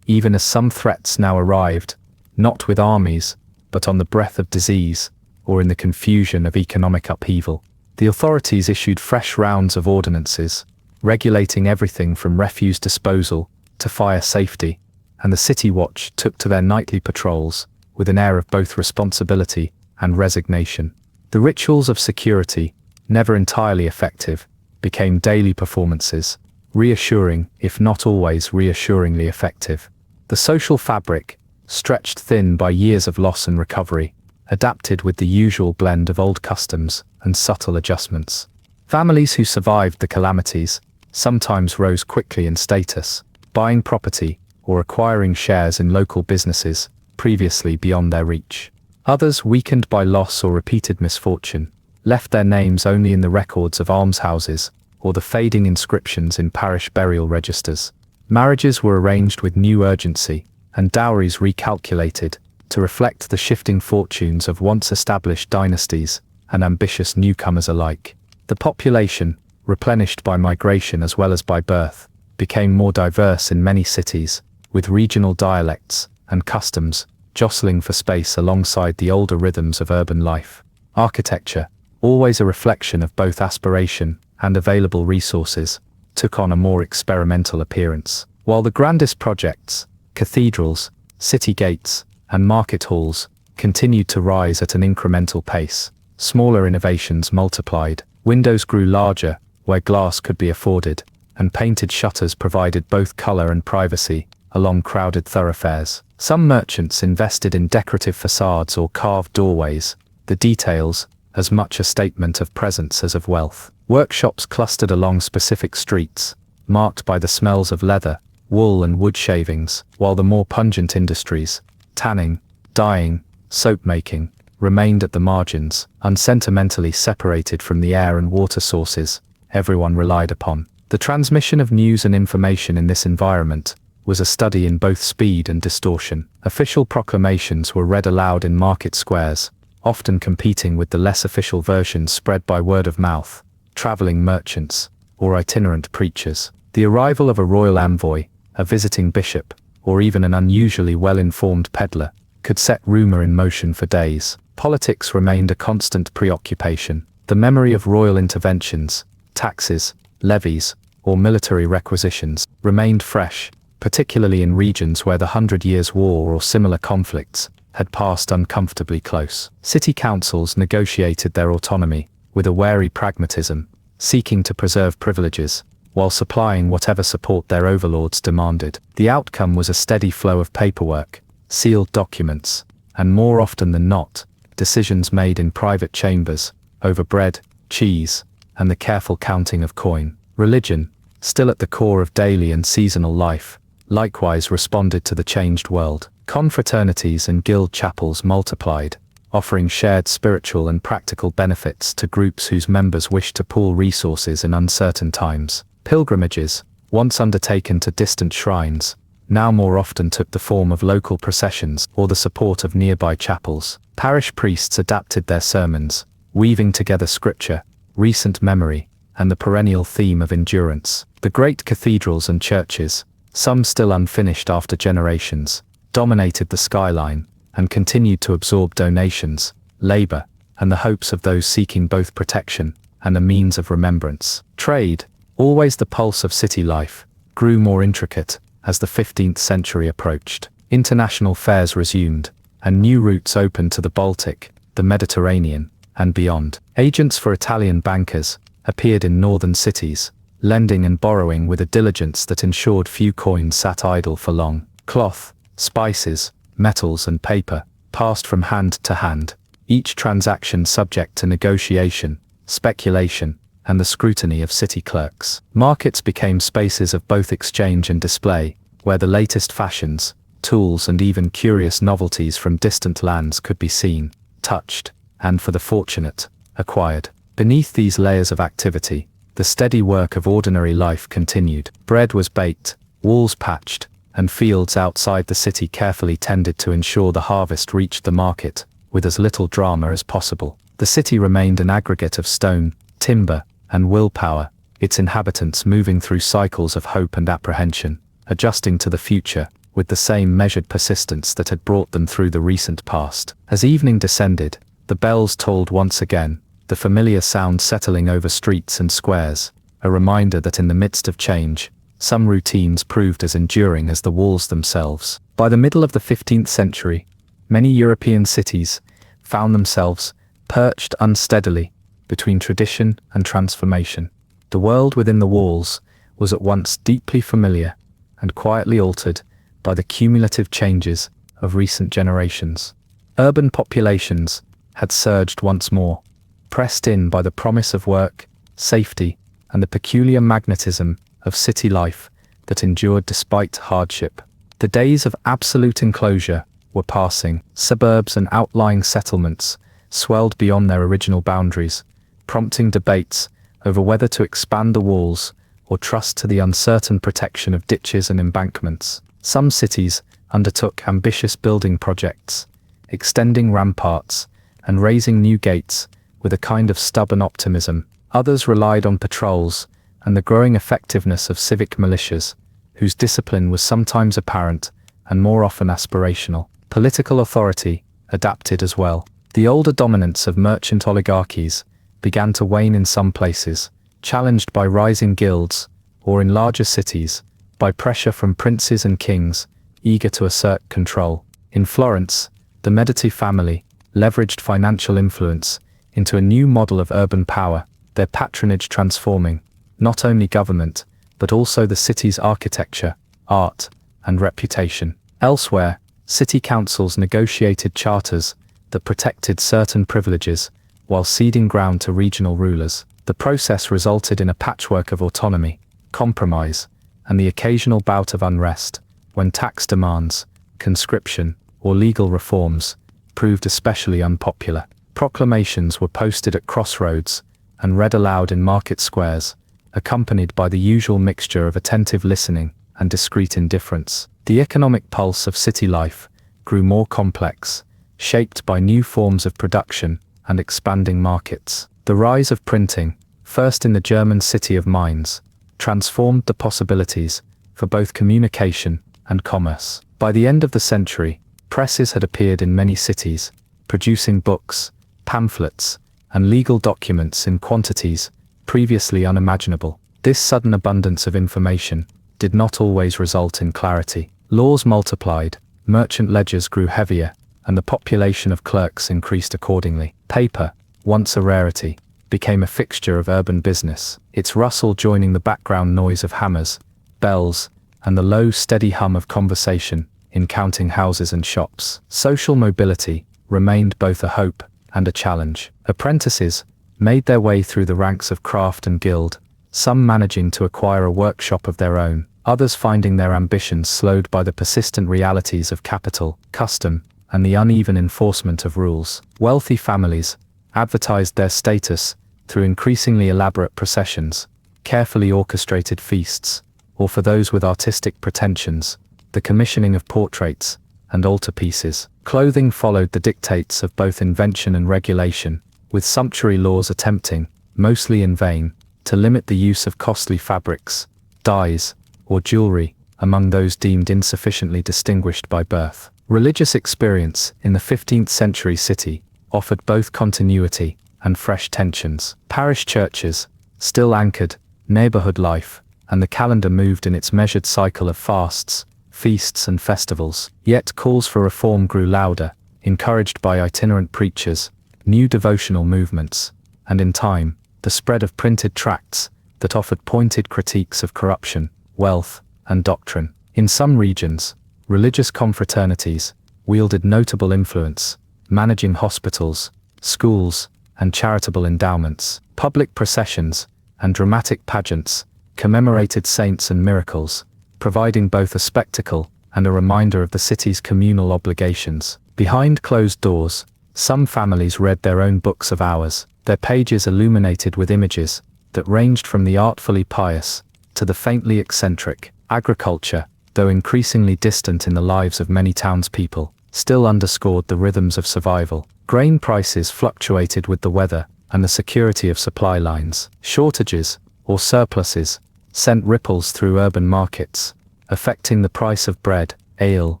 even as some threats now arrived, not with armies, but on the breath of disease, or in the confusion of economic upheaval. The authorities issued fresh rounds of ordinances, regulating everything from refuse disposal to fire safety, and the City Watch took to their nightly patrols with an air of both responsibility and resignation. The rituals of security, never entirely effective, became daily performances, reassuring, if not always reassuringly effective. The social fabric, stretched thin by years of loss and recovery, adapted with the usual blend of old customs and subtle adjustments. Families who survived the calamities sometimes rose quickly in status, buying property or acquiring shares in local businesses previously beyond their reach. Others, weakened by loss or repeated misfortune, left their names only in the records of almshouses or the fading inscriptions in parish burial registers. Marriages were arranged with new urgency, and dowries recalculated to reflect the shifting fortunes of once-established dynasties and ambitious newcomers alike. The population, replenished by migration as well as by birth, became more diverse in many cities, with regional dialects and customs jostling for space alongside the older rhythms of urban life. Architecture, always a reflection of both aspiration and available resources, took on a more experimental appearance. While the grandest projects, cathedrals, city gates, and market halls, continued to rise at an incremental pace, smaller innovations multiplied. Windows grew larger, where glass could be afforded, and painted shutters provided both color and privacy along crowded thoroughfares. Some merchants invested in decorative facades or carved doorways, the details as much a statement of presence as of wealth. Workshops clustered along specific streets, marked by the smells of leather, wool and wood shavings, while the more pungent industries, tanning, dyeing, soap making, remained at the margins, unsentimentally separated from the air and water sources everyone relied upon. The transmission of news and information in this environment was a study in both speed and distortion. Official proclamations were read aloud in market squares, often competing with the less official versions spread by word of mouth, traveling merchants, or itinerant preachers. The arrival of a royal envoy, a visiting bishop, or even an unusually well-informed peddler, could set rumor in motion for days. Politics remained a constant preoccupation. The memory of royal interventions, taxes, levies, or military requisitions remained fresh, particularly in regions where the 100 Years' War or similar conflicts had passed uncomfortably close. City councils negotiated their autonomy with a wary pragmatism, seeking to preserve privileges while supplying whatever support their overlords demanded. The outcome was a steady flow of paperwork, sealed documents, and more often than not, decisions made in private chambers over bread, cheese, and the careful counting of coin. Religion, still at the core of daily and seasonal life, likewise responded to the changed world. Confraternities and guild chapels multiplied, offering shared spiritual and practical benefits to groups whose members wished to pool resources in uncertain times. Pilgrimages, once undertaken to distant shrines, now more often took the form of local processions or the support of nearby chapels. Parish priests adapted their sermons, weaving together scripture, recent memory, and the perennial theme of endurance. The great cathedrals and churches, some still unfinished after generations, dominated the skyline and continued to absorb donations, labor, and the hopes of those seeking both protection and a means of remembrance. Trade, always the pulse of city life, grew more intricate as the 15th century approached. International fairs resumed, and new routes opened to the Baltic, the Mediterranean, and beyond. Agents for Italian bankers appeared in northern cities, lending and borrowing with a diligence that ensured few coins sat idle for long. Cloth, spices, metals and paper passed from hand to hand, each transaction subject to negotiation, speculation, and the scrutiny of city clerks. Markets became spaces of both exchange and display, where the latest fashions, tools and even curious novelties from distant lands could be seen, touched, and for the fortunate, acquired. Beneath these layers of activity, the steady work of ordinary life continued. Bread was baked, walls patched, and fields outside the city carefully tended to ensure the harvest reached the market with as little drama as possible. The city remained an aggregate of stone, timber, and willpower, its inhabitants moving through cycles of hope and apprehension, adjusting to the future with the same measured persistence that had brought them through the recent past. As evening descended, the bells tolled once again, the familiar sound settling over streets and squares, a reminder that in the midst of change, some routines proved as enduring as the walls themselves. By the middle of the 15th century, many European cities found themselves perched unsteadily between tradition and transformation. The world within the walls was at once deeply familiar and quietly altered by the cumulative changes of recent generations. Urban populations had surged once more, pressed in by the promise of work, safety, and the peculiar magnetism of city life that endured despite hardship. The days of absolute enclosure were passing. Suburbs and outlying settlements swelled beyond their original boundaries, prompting debates over whether to expand the walls or trust to the uncertain protection of ditches and embankments. Some cities undertook ambitious building projects, extending ramparts and raising new gates with a kind of stubborn optimism. Others relied on patrols and the growing effectiveness of civic militias, whose discipline was sometimes apparent and more often aspirational. Political authority adapted as well. The older dominance of merchant oligarchies began to wane in some places, challenged by rising guilds, or in larger cities, by pressure from princes and kings, eager to assert control. In Florence, the Medici family leveraged financial influence into a new model of urban power, their patronage transforming not only government, but also the city's architecture, art, and reputation. Elsewhere, city councils negotiated charters that protected certain privileges while ceding ground to regional rulers. The process resulted in a patchwork of autonomy, compromise, and the occasional bout of unrest, when tax demands, conscription, or legal reforms proved especially unpopular. Proclamations were posted at crossroads and read aloud in market squares, accompanied by the usual mixture of attentive listening and discreet indifference. The economic pulse of city life grew more complex, shaped by new forms of production and expanding markets. The rise of printing, first in the German city of Mainz, transformed the possibilities for both communication and commerce. By the end of the century, presses had appeared in many cities, producing books, pamphlets, and legal documents in quantities previously unimaginable. This sudden abundance of information did not always result in clarity. Laws multiplied, merchant ledgers grew heavier, and the population of clerks increased accordingly. Paper, once a rarity, became a fixture of urban business, its rustle joining the background noise of hammers, bells, and the low, steady hum of conversation in counting houses and shops. Social mobility remained both a hope and a challenge. Apprentices made their way through the ranks of craft and guild, some managing to acquire a workshop of their own, others finding their ambitions slowed by the persistent realities of capital, custom, and the uneven enforcement of rules. Wealthy families advertised their status through increasingly elaborate processions, carefully orchestrated feasts, or for those with artistic pretensions, the commissioning of portraits and altarpieces. Clothing followed the dictates of both invention and regulation, with sumptuary laws attempting, mostly in vain, to limit the use of costly fabrics, dyes, or jewelry among those deemed insufficiently distinguished by birth. Religious experience in the 15th century city offered both continuity and fresh tensions. Parish churches still anchored neighborhood life, and the calendar moved in its measured cycle of fasts, feasts and festivals. Yet calls for reform grew louder, encouraged by itinerant preachers, new devotional movements, and in time, the spread of printed tracts that offered pointed critiques of corruption, wealth, and doctrine. In some regions, religious confraternities wielded notable influence, managing hospitals, schools, and charitable endowments. Public processions and dramatic pageants commemorated saints and miracles, providing both a spectacle and a reminder of the city's communal obligations. Behind closed doors, some families read their own books of hours, their pages illuminated with images that ranged from the artfully pious to the faintly eccentric. Agriculture, though increasingly distant in the lives of many townspeople, still underscored the rhythms of survival. Grain prices fluctuated with the weather and the security of supply lines. Shortages, or surpluses, sent ripples through urban markets, affecting the price of bread, ale,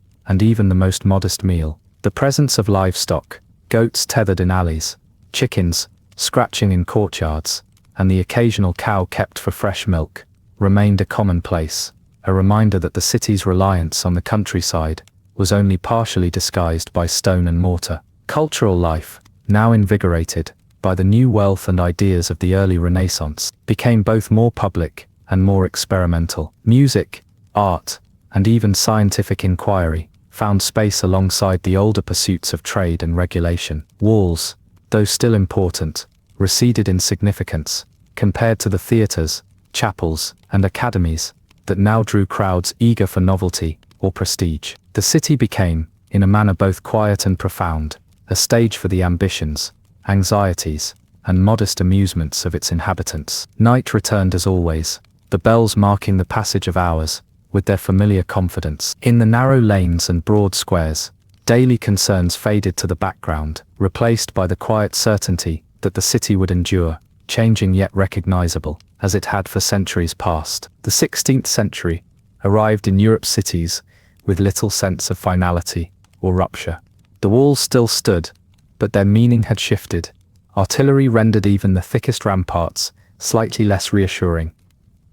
and even the most modest meal. The presence of livestock, goats tethered in alleys, chickens scratching in courtyards, and the occasional cow kept for fresh milk, remained a commonplace, a reminder that the city's reliance on the countryside was only partially disguised by stone and mortar. Cultural life, now invigorated by the new wealth and ideas of the early Renaissance, became both more public and more experimental. Music, art, and even scientific inquiry found space alongside the older pursuits of trade and regulation. Walls, though still important, receded in significance compared to the theaters, chapels, and academies that now drew crowds eager for novelty or prestige. The city became, in a manner both quiet and profound, a stage for the ambitions, anxieties, and modest amusements of its inhabitants. Night returned as always, the bells marking the passage of hours, with their familiar confidence. In the narrow lanes and broad squares, daily concerns faded to the background, replaced by the quiet certainty that the city would endure, changing yet recognizable, as it had for centuries past. The 16th century arrived in Europe's cities with little sense of finality or rupture. The walls still stood, but their meaning had shifted. Artillery rendered even the thickest ramparts slightly less reassuring,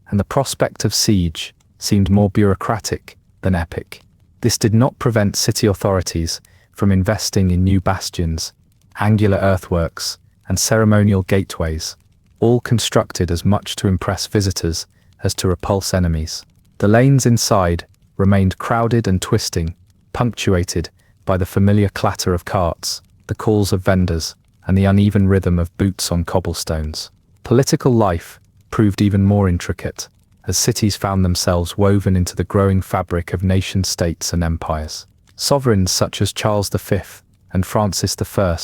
and the prospect of siege seemed more bureaucratic than epic. This did not prevent city authorities from investing in new bastions, angular earthworks, and ceremonial gateways, all constructed as much to impress visitors as to repulse enemies. The lanes inside remained crowded and twisting, punctuated by the familiar clatter of carts, the calls of vendors, and the uneven rhythm of boots on cobblestones. Political life proved even more intricate, as cities found themselves woven into the growing fabric of nation-states and empires. Sovereigns such as Charles V and Francis I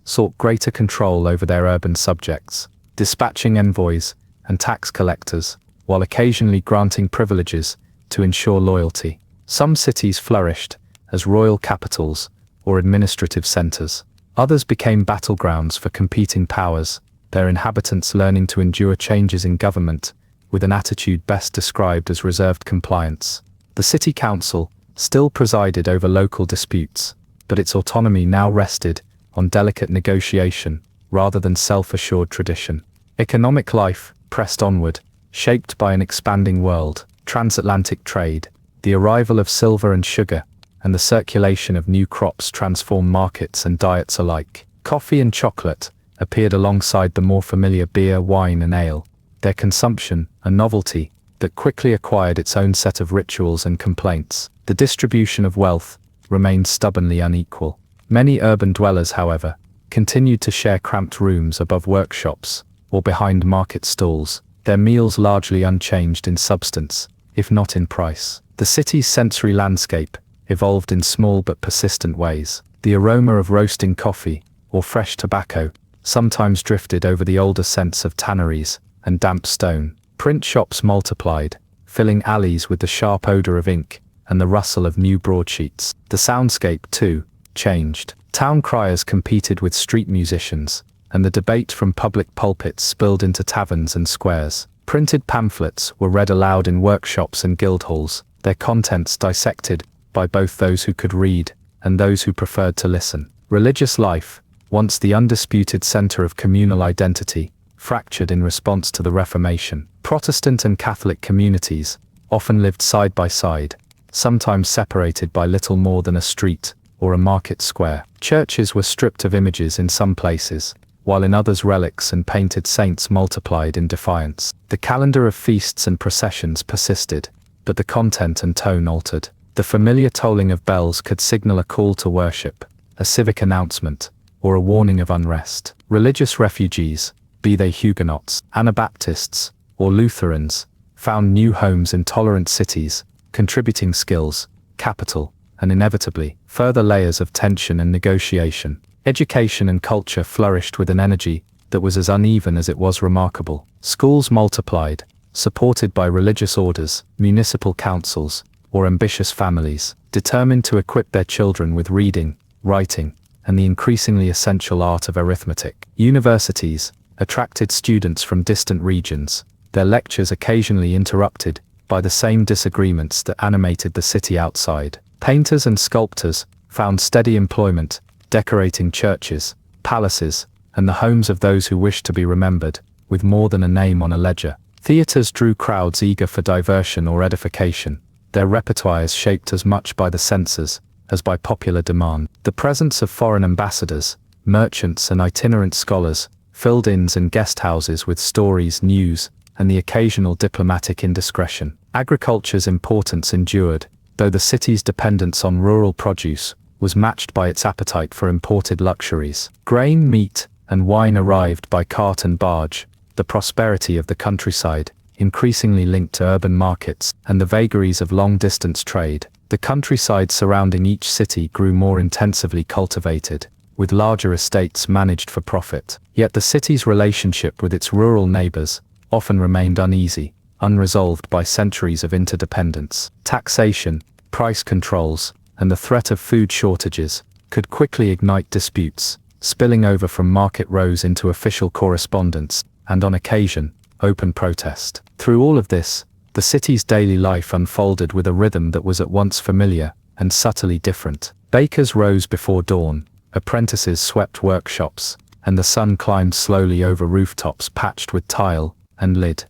sought greater control over their urban subjects, dispatching envoys and tax collectors, while occasionally granting privileges to ensure loyalty. Some cities flourished as royal capitals or administrative centers. Others became battlegrounds for competing powers, their inhabitants learning to endure changes in government with an attitude best described as reserved compliance. The city council still presided over local disputes, but its autonomy now rested on delicate negotiation rather than self-assured tradition. Economic life pressed onward, shaped by an expanding world, transatlantic trade, the arrival of silver and sugar, and the circulation of new crops transformed markets and diets alike. Coffee and chocolate appeared alongside the more familiar beer, wine, and ale, their consumption a novelty that quickly acquired its own set of rituals and complaints. The distribution of wealth remained stubbornly unequal. Many urban dwellers, however, continued to share cramped rooms above workshops or behind market stalls, their meals largely unchanged in substance, if not in price. The city's sensory landscape evolved in small but persistent ways. The aroma of roasting coffee or fresh tobacco sometimes drifted over the older scents of tanneries and damp stone. Print shops multiplied, filling alleys with the sharp odor of ink and the rustle of new broadsheets. The soundscape, too, changed. Town criers competed with street musicians, and the debate from public pulpits spilled into taverns and squares. Printed pamphlets were read aloud in workshops and guild halls, their contents dissected by both those who could read and those who preferred to listen. Religious life, once the undisputed center of communal identity, fractured in response to the Reformation. Protestant and Catholic communities often lived side by side, sometimes separated by little more than a street or a market square. Churches were stripped of images in some places, while in others relics and painted saints multiplied in defiance. The calendar of feasts and processions persisted, but the content and tone altered. The familiar tolling of bells could signal a call to worship, a civic announcement, or a warning of unrest. Religious refugees, be they Huguenots, Anabaptists, or Lutherans, found new homes in tolerant cities, contributing skills, capital, and inevitably, further layers of tension and negotiation. Education and culture flourished with an energy that was as uneven as it was remarkable. Schools multiplied, supported by religious orders, municipal councils, or ambitious families, determined to equip their children with reading, writing, and the increasingly essential art of arithmetic. Universities attracted students from distant regions, their lectures occasionally interrupted by the same disagreements that animated the city outside. Painters and sculptors found steady employment, decorating churches, palaces, and the homes of those who wished to be remembered, with more than a name on a ledger. Theaters drew crowds eager for diversion or edification, their repertoires shaped as much by the censors as by popular demand. The presence of foreign ambassadors, merchants, and itinerant scholars filled inns and guest houses with stories, news, and the occasional diplomatic indiscretion. Agriculture's importance endured, though the city's dependence on rural produce was matched by its appetite for imported luxuries. Grain, meat, and wine arrived by cart and barge, the prosperity of the countryside, increasingly linked to urban markets and the vagaries of long-distance trade. The countryside surrounding each city grew more intensively cultivated, with larger estates managed for profit. Yet the city's relationship with its rural neighbors often remained uneasy, unresolved by centuries of interdependence. Taxation, price controls, and the threat of food shortages could quickly ignite disputes, spilling over from market rows into official correspondence, and on occasion, open protest. Through all of this, the city's daily life unfolded with a rhythm that was at once familiar and subtly different. Bakers rose before dawn, apprentices swept workshops, and the sun climbed slowly over rooftops patched with tile and lid.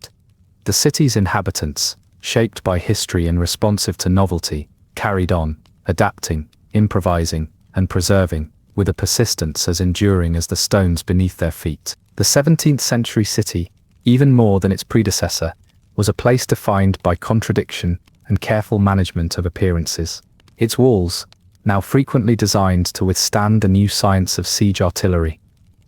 The city's inhabitants, shaped by history and responsive to novelty, carried on, adapting, improvising, and preserving, with a persistence as enduring as the stones beneath their feet. The 17th century city, even more than its predecessor, was a place defined by contradiction and careful management of appearances. Its walls, now frequently designed to withstand the new science of siege artillery,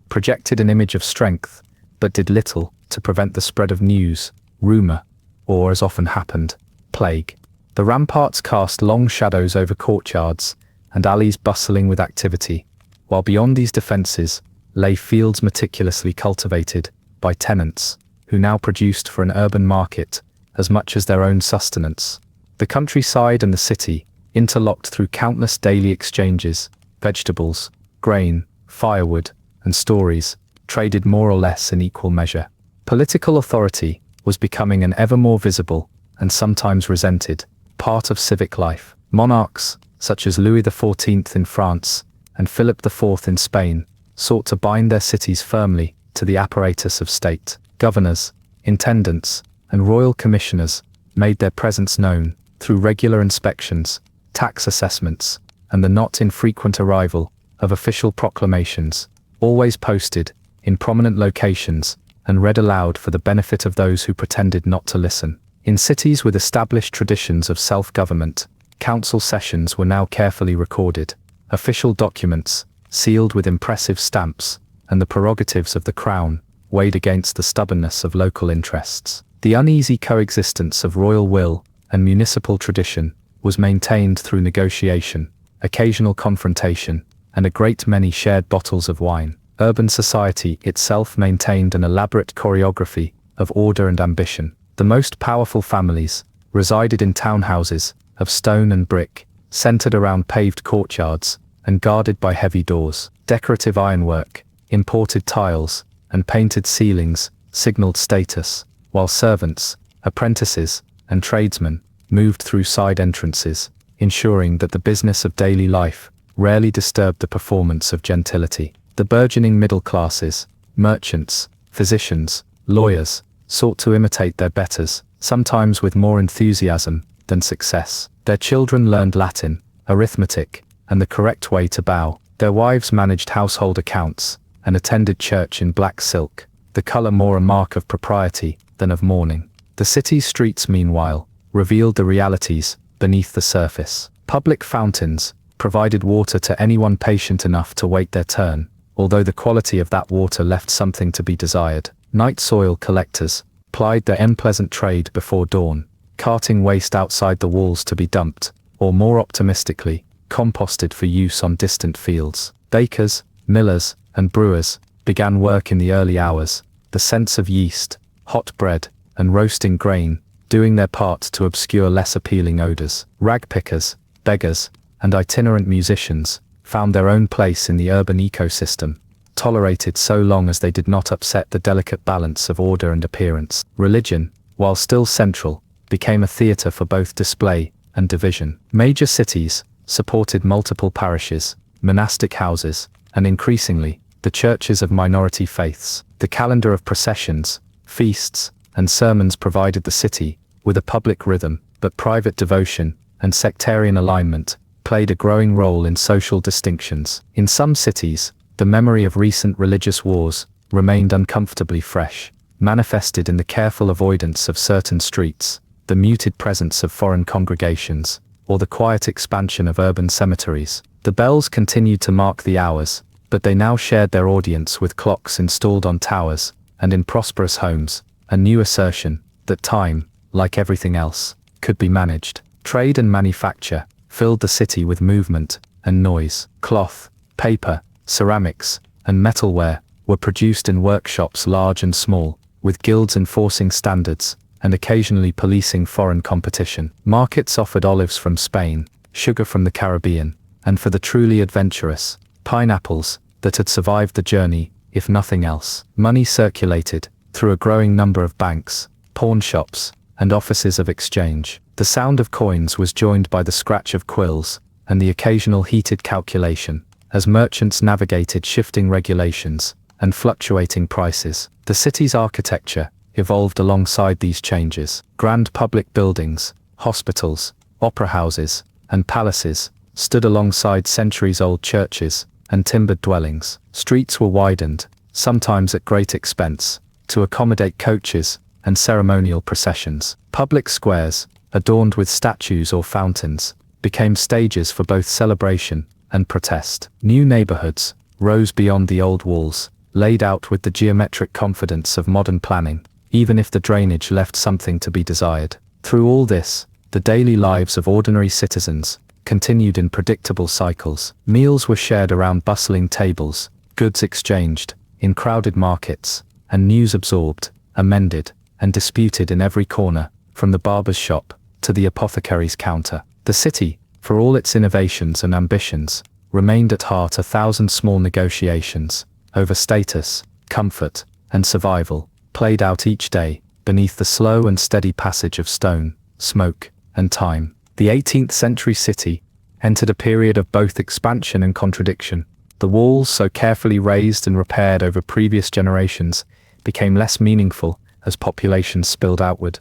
projected an image of strength, but did little to prevent the spread of news, rumor, or, as often happened, plague. The ramparts cast long shadows over courtyards and alleys bustling with activity, while beyond these defenses lay fields meticulously cultivated by tenants, who now produced for an urban market as much as their own sustenance. The countryside and the city, interlocked through countless daily exchanges, vegetables, grain, firewood, and stories, traded more or less in equal measure. Political authority was becoming an ever more visible, and sometimes resented, part of civic life. Monarchs, such as Louis XIV in France and Philip IV in Spain, sought to bind their cities firmly to the apparatus of state. Governors, intendants, and royal commissioners made their presence known through regular inspections, tax assessments, and the not infrequent arrival of official proclamations, always posted in prominent locations and read aloud for the benefit of those who pretended not to listen. In cities with established traditions of self-government, council sessions were now carefully recorded, official documents, sealed with impressive stamps, and the prerogatives of the crown, weighed against the stubbornness of local interests. The uneasy coexistence of royal will and municipal tradition was maintained through negotiation, occasional confrontation, and a great many shared bottles of wine. Urban society itself maintained an elaborate choreography of order and ambition. The most powerful families resided in townhouses of stone and brick, centered around paved courtyards and guarded by heavy doors. Decorative ironwork, imported tiles, and painted ceilings signaled status, while servants, apprentices, and tradesmen moved through side entrances, ensuring that the business of daily life rarely disturbed the performance of gentility. The burgeoning middle classes, merchants, physicians, lawyers, sought to imitate their betters, sometimes with more enthusiasm than success. Their children learned Latin, arithmetic, and the correct way to bow. Their wives managed household accounts and attended church in black silk, the color more a mark of propriety than of mourning. The city's streets, meanwhile, revealed the realities beneath the surface. Public fountains provided water to anyone patient enough to wait their turn, although the quality of that water left something to be desired. Night soil collectors plied their unpleasant trade before dawn, carting waste outside the walls to be dumped, or more optimistically, composted for use on distant fields. Bakers, millers, and brewers began work in the early hours, the scents of yeast, hot bread, and roasting grain doing their part to obscure less appealing odors. Rag pickers, beggars, and itinerant musicians found their own place in the urban ecosystem, tolerated so long as they did not upset the delicate balance of order and appearance. Religion, while still central, became a theater for both display and division. Major cities supported multiple parishes, monastic houses, and increasingly, the churches of minority faiths. The calendar of processions, feasts, and sermons provided the city with a public rhythm, but private devotion and sectarian alignment played a growing role in social distinctions. In some cities, the memory of recent religious wars remained uncomfortably fresh, manifested in the careful avoidance of certain streets, the muted presence of foreign congregations, or the quiet expansion of urban cemeteries. The bells continued to mark the hours, but they now shared their audience with clocks installed on towers, and in prosperous homes, a new assertion that time, like everything else, could be managed. Trade and manufacture filled the city with movement and noise. Cloth, paper, ceramics, and metalware were produced in workshops large and small, with guilds enforcing standards and occasionally policing foreign competition. Markets offered olives from Spain, sugar from the Caribbean, and for the truly adventurous, pineapples that had survived the journey, if nothing else. Money circulated through a growing number of banks, pawn shops, and offices of exchange. The sound of coins was joined by the scratch of quills and the occasional heated calculation, as merchants navigated shifting regulations and fluctuating prices. The city's architecture evolved alongside these changes. Grand public buildings, hospitals, opera houses, and palaces stood alongside centuries-old churches and timbered dwellings. Streets were widened, sometimes at great expense, to accommodate coaches and ceremonial processions. Public squares, adorned with statues or fountains, became stages for both celebration and protest. New neighborhoods rose beyond the old walls, laid out with the geometric confidence of modern planning, even if the drainage left something to be desired. Through all this, the daily lives of ordinary citizens continued in predictable cycles. Meals were shared around bustling tables, goods exchanged in crowded markets, and news absorbed, amended, and disputed in every corner, from the barber's shop to the apothecary's counter. The city, for all its innovations and ambitions, remained at heart 1,000 small negotiations over status, comfort, and survival, played out each day beneath the slow and steady passage of stone, smoke, and time. The 18th century city entered a period of both expansion and contradiction. The walls, so carefully raised and repaired over previous generations, became less meaningful as population spilled outward,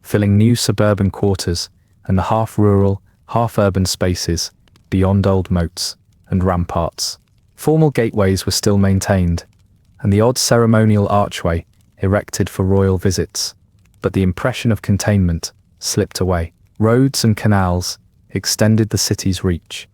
filling new suburban quarters and the half-rural, half-urban spaces beyond old moats and ramparts. Formal gateways were still maintained, and the odd ceremonial archway erected for royal visits, but the impression of containment slipped away. Roads and canals extended the city's reach,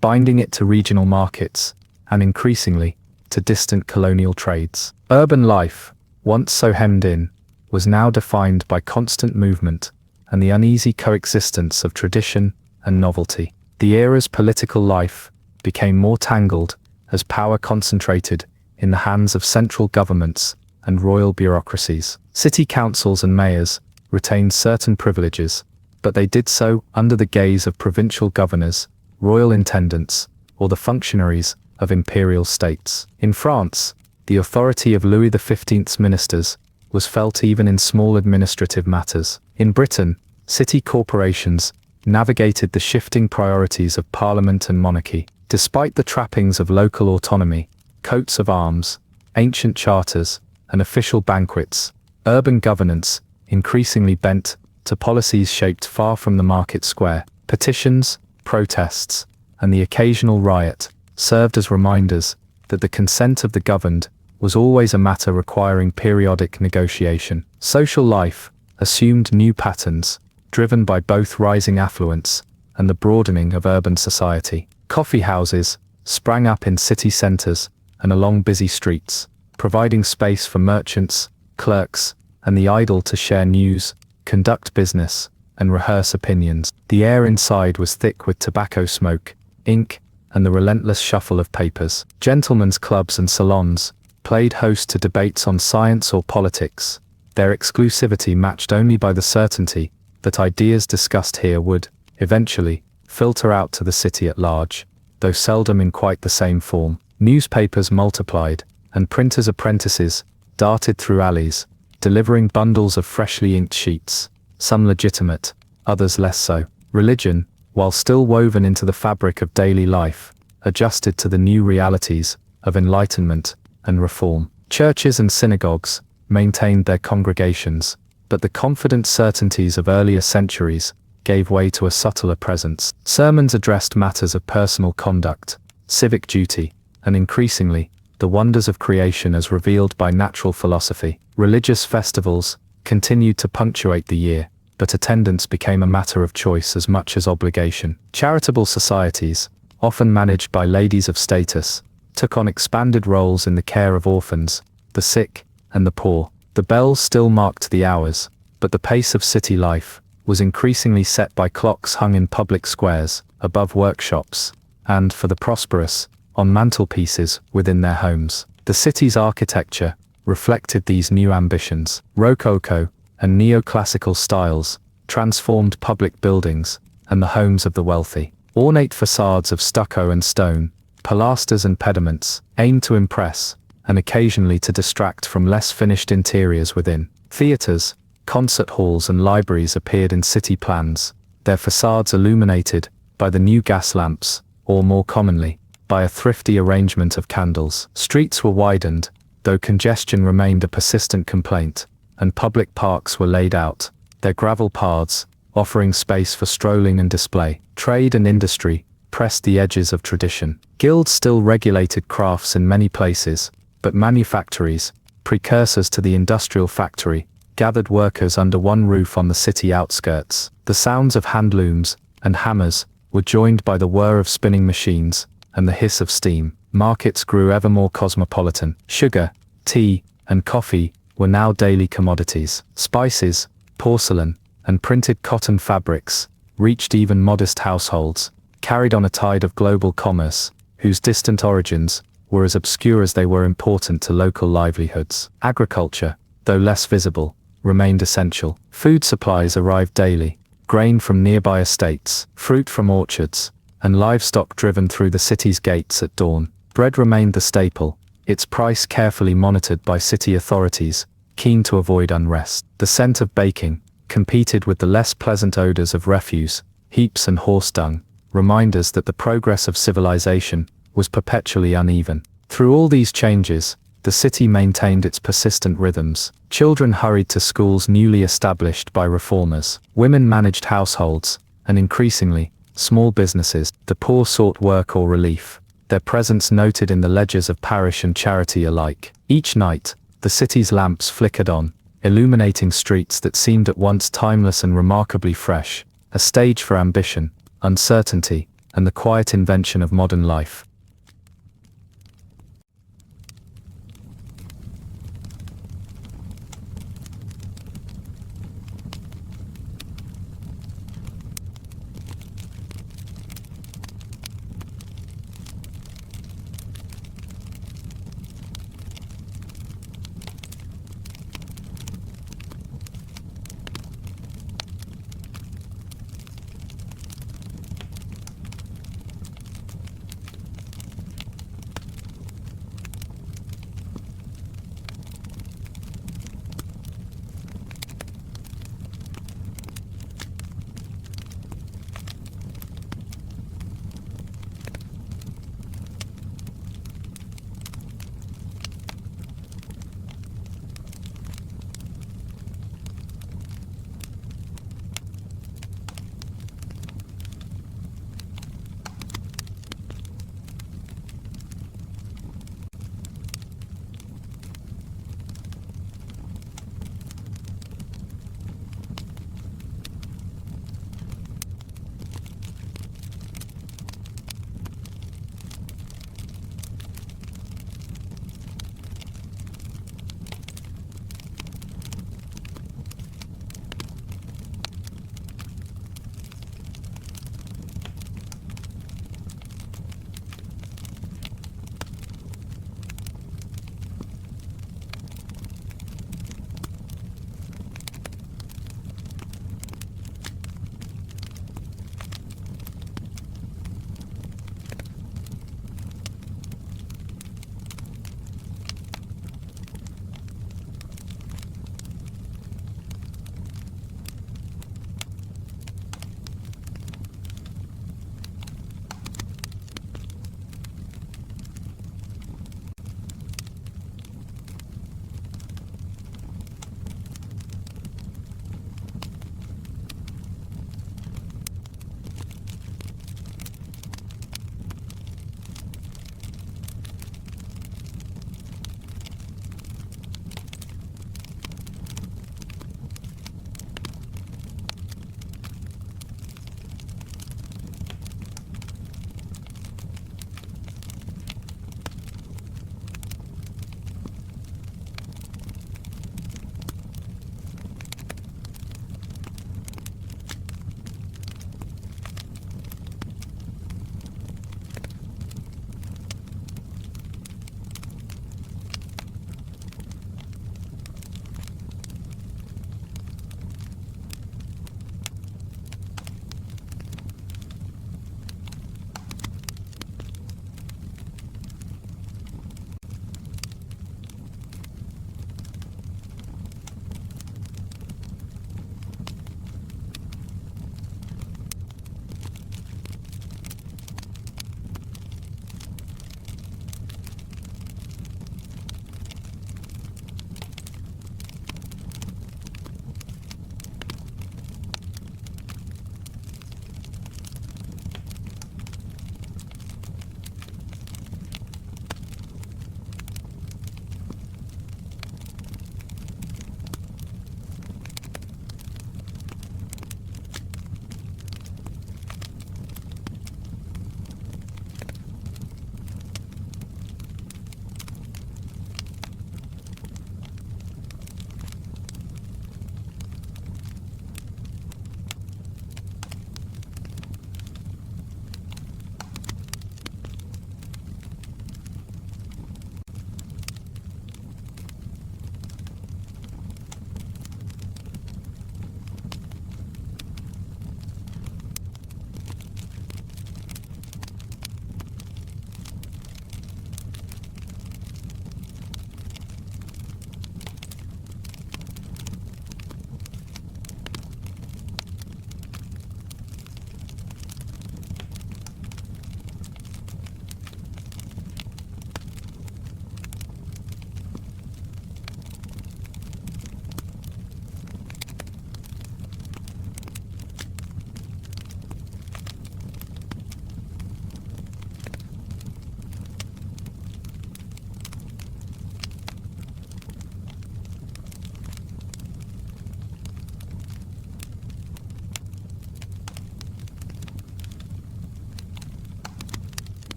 binding it to regional markets and increasingly to distant colonial trades. Urban life, once so hemmed in, was now defined by constant movement and the uneasy coexistence of tradition and novelty. The era's political life became more tangled as power concentrated in the hands of central governments and royal bureaucracies. City councils and mayors retained certain privileges, but they did so under the gaze of provincial governors, royal intendants, or the functionaries of imperial states. In France, the authority of Louis XV's ministers was felt even in small administrative matters. In Britain, city corporations navigated the shifting priorities of parliament and monarchy. Despite the trappings of local autonomy, coats of arms, ancient charters, and official banquets, urban governance increasingly bent to policies shaped far from the market square. Petitions, protests, and the occasional riot served as reminders that the consent of the governed was always a matter requiring periodic negotiation. Social life assumed new patterns, driven by both rising affluence and the broadening of urban society. Coffee houses sprang up in city centers and along busy streets, providing space for merchants, clerks, and the idle to share news, conduct business, and rehearse opinions. The air inside was thick with tobacco smoke, ink, and the relentless shuffle of papers. Gentlemen's clubs and salons played host to debates on science or politics, their exclusivity matched only by the certainty that ideas discussed here would, eventually, filter out to the city at large, though seldom in quite the same form. Newspapers multiplied, and printers' apprentices darted through alleys, delivering bundles of freshly inked sheets, some legitimate, others less so. Religion, while still woven into the fabric of daily life, adjusted to the new realities of enlightenment and reform. Churches and synagogues maintained their congregations, but the confident certainties of earlier centuries gave way to a subtler presence. Sermons addressed matters of personal conduct, civic duty, and increasingly, the wonders of creation as revealed by natural philosophy. Religious festivals continued to punctuate the year, but attendance became a matter of choice as much as obligation. Charitable societies, often managed by ladies of status, took on expanded roles in the care of orphans, the sick, and the poor. The bells still marked the hours, but the pace of city life was increasingly set by clocks hung in public squares, above workshops, and, for the prosperous, on mantelpieces within their homes. The city's architecture reflected these new ambitions. Rococo and neoclassical styles transformed public buildings and the homes of the wealthy. Ornate facades of stucco and stone, pilasters and pediments, aimed to impress, and occasionally to distract from less finished interiors within. Theaters, concert halls and libraries appeared in city plans, their facades illuminated by the new gas lamps, or more commonly, by a thrifty arrangement of candles. Streets were widened, though congestion remained a persistent complaint, and public parks were laid out, their gravel paths offering space for strolling and display. Trade and industry pressed the edges of tradition. Guilds still regulated crafts in many places, but manufactories, precursors to the industrial factory, gathered workers under one roof on the city outskirts. The sounds of handlooms and hammers were joined by the whir of spinning machines and the hiss of steam. Markets grew ever more cosmopolitan. Sugar, tea, and coffee were now daily commodities. Spices, porcelain, and printed cotton fabrics reached even modest households, carried on a tide of global commerce, whose distant origins were as obscure as they were important to local livelihoods. Agriculture, though less visible, remained essential. Food supplies arrived daily, grain from nearby estates, fruit from orchards, and livestock driven through the city's gates at dawn. Bread remained the staple, its price carefully monitored by city authorities, keen to avoid unrest. The scent of baking competed with the less pleasant odors of refuse, heaps and horse dung, reminders that the progress of civilization was perpetually uneven. Through all these changes, the city maintained its persistent rhythms. Children hurried to schools newly established by reformers. Women managed households, and increasingly, small businesses. The poor sought work or relief, their presence noted in the ledgers of parish and charity alike. Each night, the city's lamps flickered on, illuminating streets that seemed at once timeless and remarkably fresh, a stage for ambition, uncertainty, and the quiet invention of modern life.